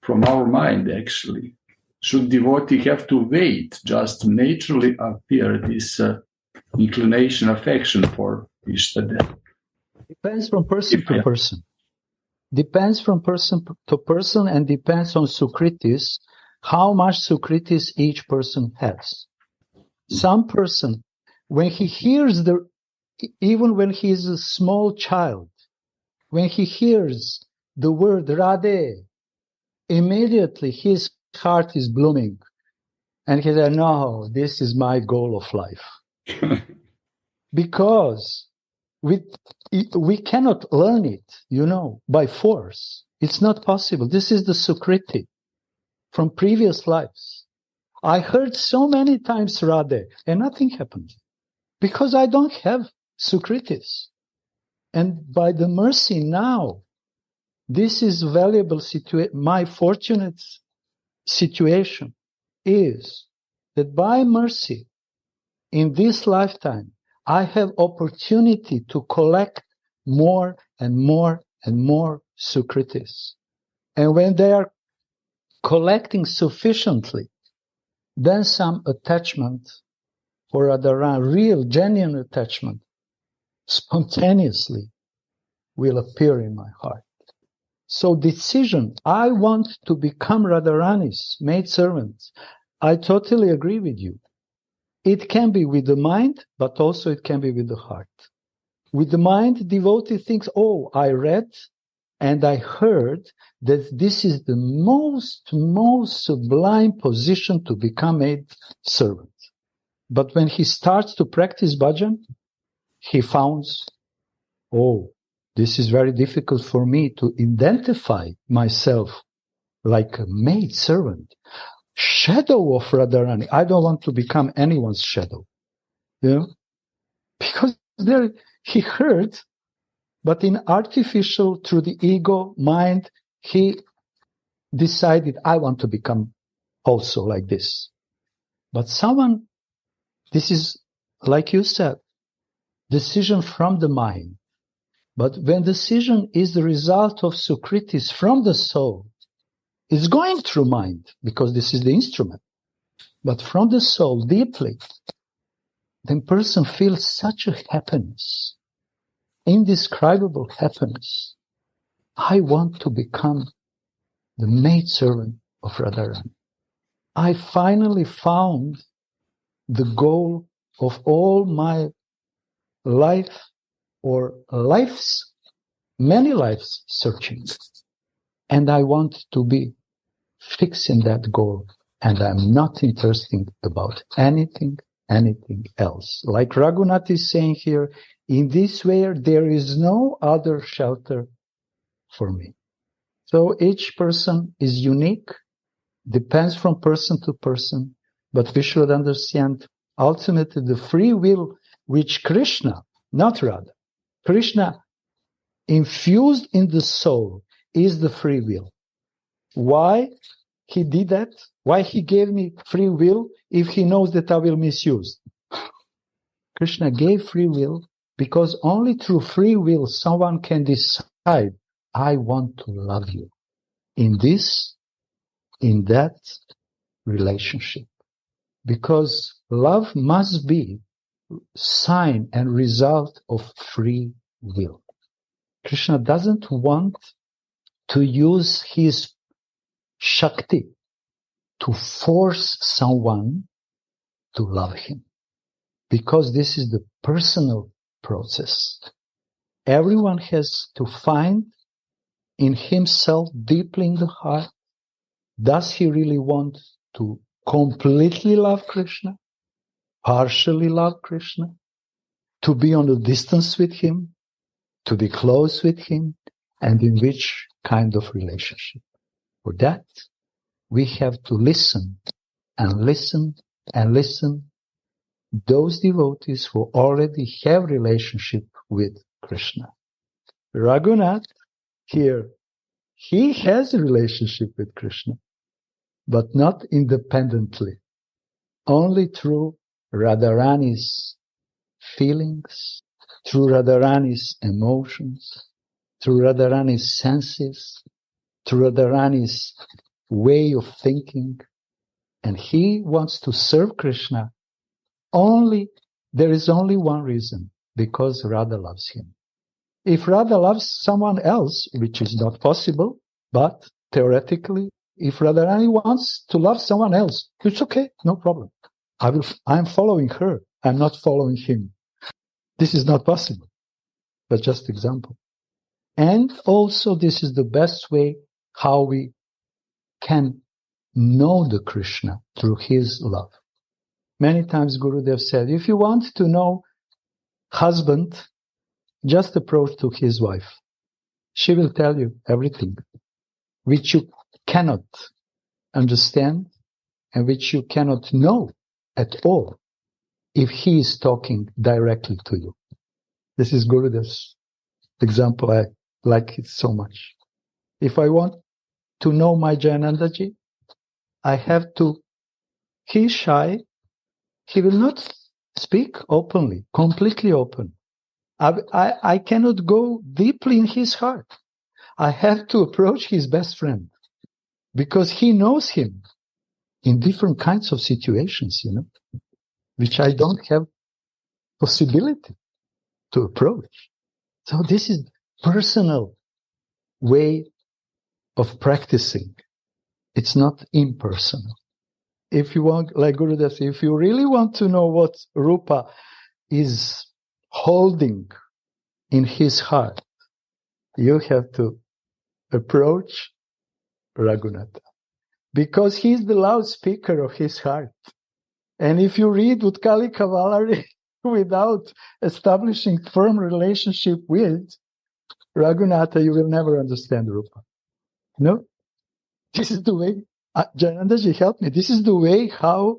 from our mind, actually. Should devotee have to wait just to naturally appear this inclination, affection for Ishtada? Depends from person to person. Depends from person to person and depends on Sukritis, how much Sukritis each person has. Some person, when he hears even when he is a small child, when he hears the word Radhe, immediately his heart is blooming. And he said, no, this is my goal of life. Because we cannot learn it, by force. It's not possible. This is the Sukriti from previous lives. I heard so many times Radhe and nothing happened because I don't have Sukritis. And by the mercy now, this is valuable situation. My fortunate situation is that by mercy, in this lifetime, I have opportunity to collect more and more and more Sukritis. And when they are collecting sufficiently, then some attachment for Radharani, real, genuine attachment, spontaneously will appear in my heart. So decision, I want to become Radharani's maidservant. I totally agree with you. It can be with the mind, but also it can be with the heart. With the mind, devotee thinks, oh, I read and I heard that this is the most sublime position to become a servant. But when he starts to practice bhajan, he finds, oh, this is very difficult for me to identify myself like a maid servant. Shadow of Radharani. I don't want to become anyone's shadow. Because there he heard, but in artificial, through the ego, mind, he decided, I want to become also like this. But this is, like you said, decision from the mind. But when decision is the result of Sukritis from the soul, it's going through mind, because this is the instrument. But from the soul, deeply, the person feels such a happiness, indescribable happiness. I want to become the maidservant of Radharani. I finally found the goal of all my life or many lives searching. And I want to be fixed in that goal. And I'm not interested about anything else. Like Raghunath is saying here, in this way, there is no other shelter for me. So each person is unique, depends from person to person, but we should understand ultimately the free will which Krishna, not Radha, Krishna infused in the soul is the free will. Why he did that? Why he gave me free will if he knows that I will misuse? Krishna gave free will because only through free will someone can decide, I want to love you in that relationship. Because love must be sign and result of free will. Krishna doesn't want to use his Shakti to force someone to love him, because this is the personal process. Everyone has to find in himself, deeply in the heart, does he really want to completely love Krishna, partially love Krishna, to be on a distance with him, to be close with him, and in which kind of relationship? For that, we have to listen and listen and listen. Those devotees who already have relationship with Krishna. Raghunath here, he has a relationship with Krishna, but not independently, only through Radharani's feelings, through Radharani's emotions, through Radharani's senses, through Radharani's way of thinking. And he wants to serve Krishna only, there is only one reason, because Radha loves him. If Radha loves someone else, which is not possible, but theoretically, if Radharani wants to love someone else, it's okay, no problem. I'm following her. I'm not following him. This is not possible, but just example. And also, this is the best way how we can know the Krishna, through his love. Many times Gurudev said, if you want to know husband, just approach to his wife. She will tell you everything which you cannot understand and which you cannot know at all if he is talking directly to you. This is Gurudev's example. I like it so much. If I want to know my Jayanandaji, I have to, he's shy. He will not speak openly, completely open. I cannot go deeply in his heart. I have to approach his best friend because he knows him in different kinds of situations, which I don't have possibility to approach. So this is personal way of practicing. It's not impersonal. If you want, like Gurudev said, if you really want to know what Rupa is holding in his heart, you have to approach Raghunatha, because he's the loudspeaker of his heart. And if you read Utkali Kavalari without establishing firm relationship with Raghunatha, you will never understand Rupa. No? This is the way, Jayanandaji helped me, this is the way how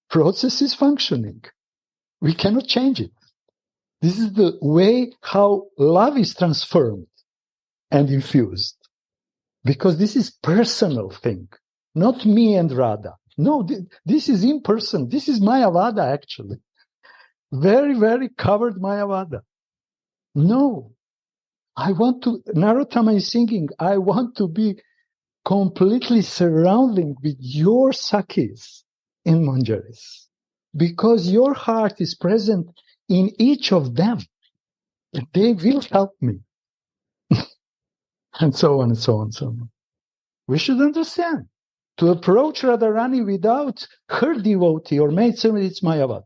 process is functioning. We cannot change it. This is the way how love is transformed and infused. Because this is personal thing, not me and Radha. No, this is impersonal. This is Mayavada, actually. Very, very covered Mayavada. No, I want to, Narottama is singing, I want to be completely surrounding with your Sakhis in Manjaris. Because your heart is present in each of them. They will help me. And so on and so on and so on. We should understand. To approach Radharani without her devotee or maidservant, it's Mayavada.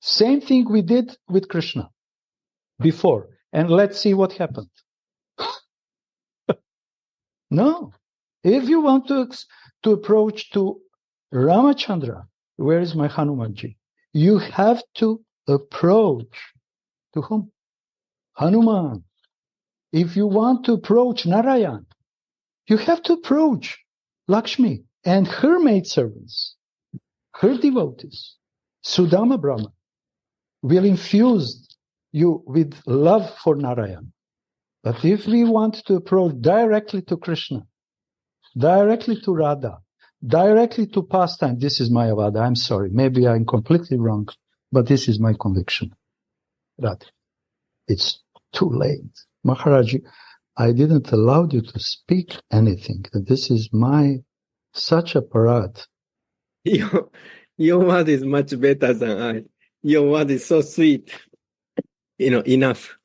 Same thing we did with Krishna before. And let's see what happened. No. If you want to approach to Ramachandra, where is my Hanumanji? You have to approach to whom? Hanuman. If you want to approach Narayan, you have to approach Lakshmi and her maidservants, her devotees. Sudama Brahma will infuse you with love for Narayan. But if we want to approach directly to Krishna, directly to Radha, directly to pastime, this is Mayavada. I'm sorry. Maybe I'm completely wrong, but this is my conviction. Radha, it's too late. Maharaj, I didn't allow you to speak anything. This is such a parade. Your word is much better than I. Your word is so sweet. Enough.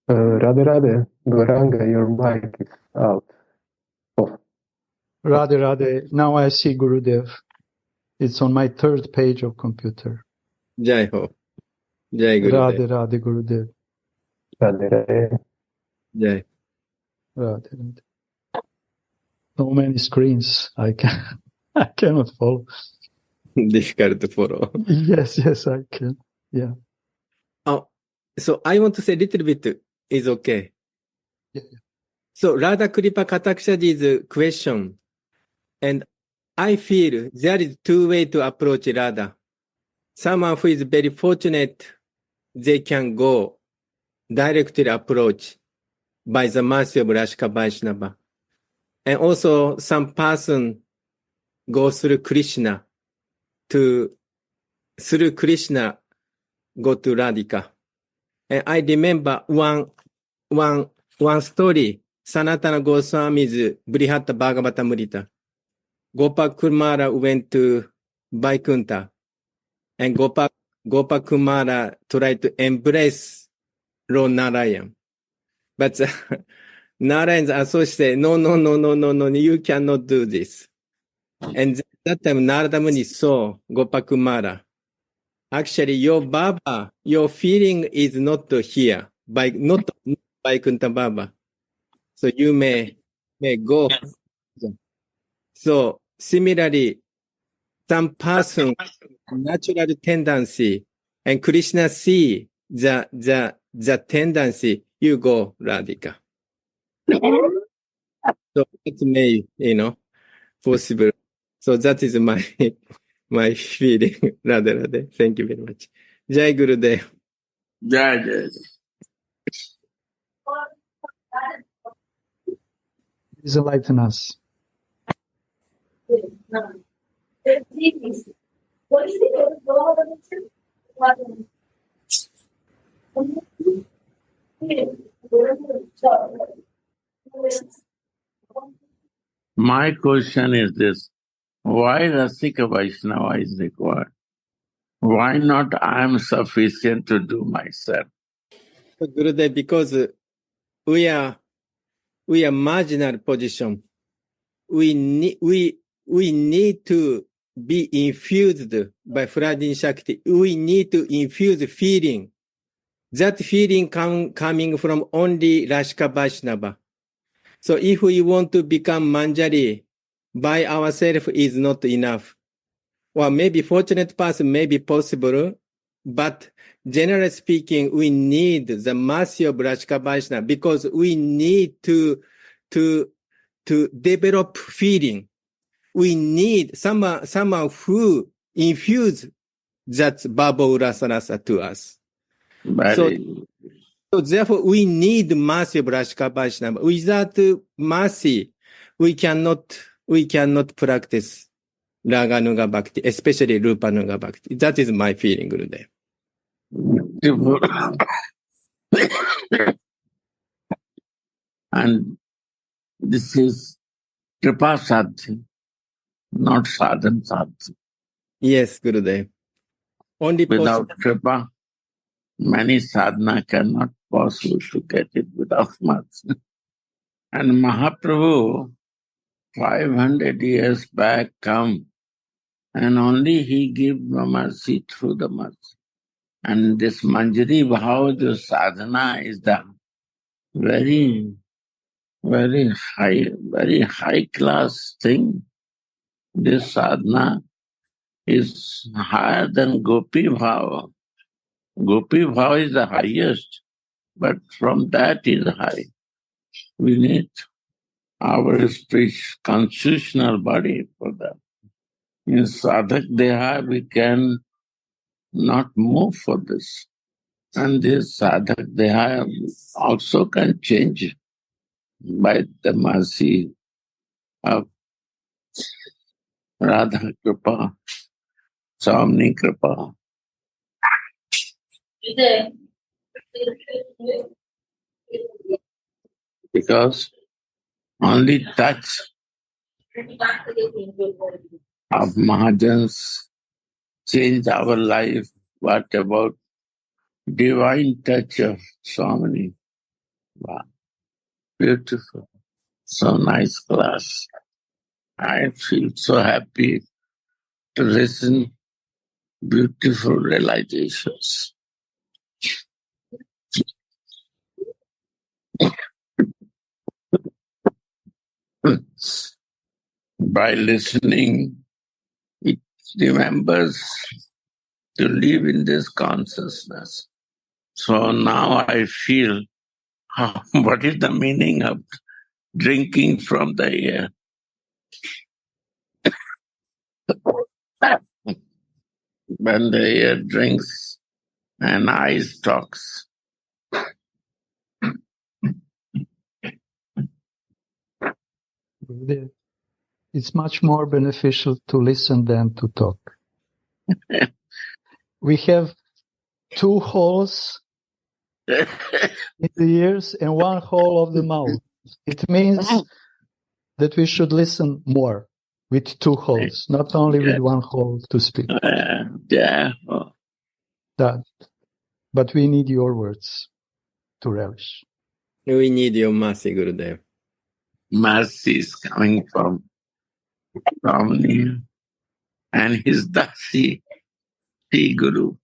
Radha, Gauranga, your mic is out. Off. Radhe. Now I see Gurudev. It's on my third page of computer. Jai Ho. Jai Gurudev. Radhe Gurudev. Radha. Jai. Radhe. So many screens. I cannot follow. Difficult to follow. Yes, I can. Yeah. Oh, so I want to say a little bit is okay. Yeah. So Radha Kripa Katakshaji's question, and I feel there is two ways to approach Radha. Someone who is very fortunate, they can go directly approach by the mercy of Rashka Vaishnava. And also some person goes through Krishna through Krishna go to Radhika. And I remember one story, Sanatana Goswami's Brihatta Bhagavatamrita. Gopakumara went to Vaikuntha, and Gopakumara tried to embrace Lord Narayan. But Narayan's associate said, no, you cannot do this. And that time Narada Muni saw Gopakumara. Actually, your Baba, your feeling is not here, not Vaikuntha Baba. So you may go. So similarly, some person natural tendency and Krishna see the tendency, you go Radhika. So it may, possible. So that is my feeling. Radha. Thank you very much. Jai Gurudev. Jai. Please enlighten us. My question is this: why Rasika Vaishnava is required? Why not I am sufficient to do myself? Gurudev, because we are marginal position. We need to be infused by Flooding Shakti. We need to infuse feeling. That feeling coming from only Rashka Vaishnava. So if we want to become Manjari by ourselves is not enough. Well, maybe fortunate path may be possible, but generally speaking, we need the mercy of Rashka Vaishnava because we need to develop feeling. We need someone who infuse that Baba Urasarasa to us. So therefore, we need mercy of Rashka Vaishnava. Without mercy, we cannot practice Raganuga Bhakti, especially Rupanuga Bhakti. That is my feeling, Gurudev. And this is Kripa Sadhya, not Sadhan Sadhya. Yes, Gurudev. Only without Kripa, many sadhana cannot possible to get it without mercy. And Mahaprabhu, 500 years back, come, and only he give the mercy through the mercy. And this Manjari Bhav, the sadhana is the very high class thing. This sadhana is higher than Gopi Bhav. Gopi Bhav is the highest, but from that is high. We need our constitutional body for that. In sadhak deha, we can not move for this. And this sadhak deha also can change by the mercy of Radha Kripa, Swami Kripa. Because only touch of Mahajans change our life. What about divine touch of Swami? Wow. Beautiful. So nice class. I feel so happy to listen beautiful realizations. By listening, it remembers to live in this consciousness. So now I feel what is the meaning of drinking from the air? When the air drinks and eyes talks. It's much more beneficial to listen than to talk. We have 2 holes in the ears and 1 hole of the mouth. It means that we should listen more with 2 holes, not only with 1 hole to speak. Yeah. But we need your words to relish. We need your mercy, Gurudev. Mercy is coming from you. And his Dasi, the Guru.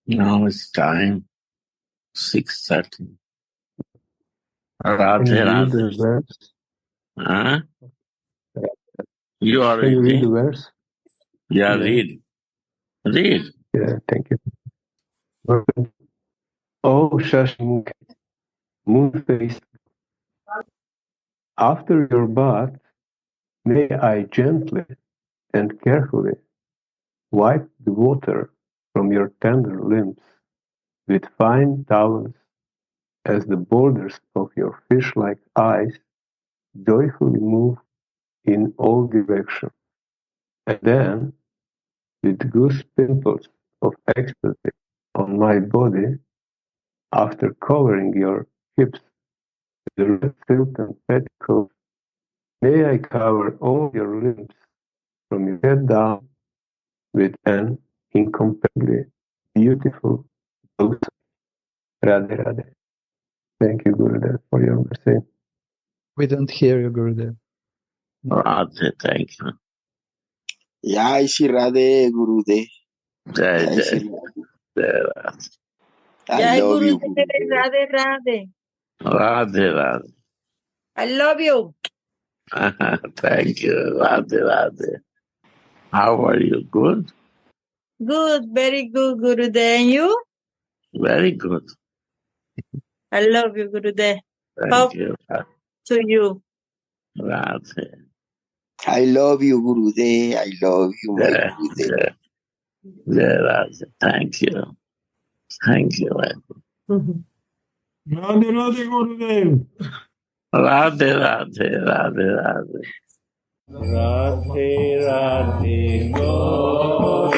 Now it's time, 6:30. Can you read the Radhe. verse? Huh? You are Can you read the reading? verse? Yeah, Yeah. read. Read. Yeah, thank you. Oh, Shashmukh, moon-faced, after your bath, may I gently and carefully wipe the water from your tender limbs with fine towels as the borders of your fish-like eyes joyfully move in all directions. And then, with goose pimples of ecstasy on my body, after covering your hips with the red silken petticoat, may I cover all your limbs from your head down with an incomparably beautiful blue. Radhe Radhe. Thank you, Gurudev, for your mercy. We don't hear you, Gurudev. Radhe, thank you. Jai Shri Radhe Gurudev. Jai, Jai Jai, Shri Jai Radhe. I Jai love Guru you, Dev, Gurudev. Radhe Radhe. Radhe, Radhe. I love you. Thank you. Radhe, Radhe. How are you? Good? Good, very good, Guru Dev. And you? Very good. I love you, Guru Dev. Thank Hope you. to you. Radhe. I love you, Gurudev. I love you, my Jai, Gurudev. Jai, Jai Radhe. Thank you. Thank you. Radhe Radhe Gurudev. Radhe, Radhe, Radhe, Radhe. Radhe Radhe Gaur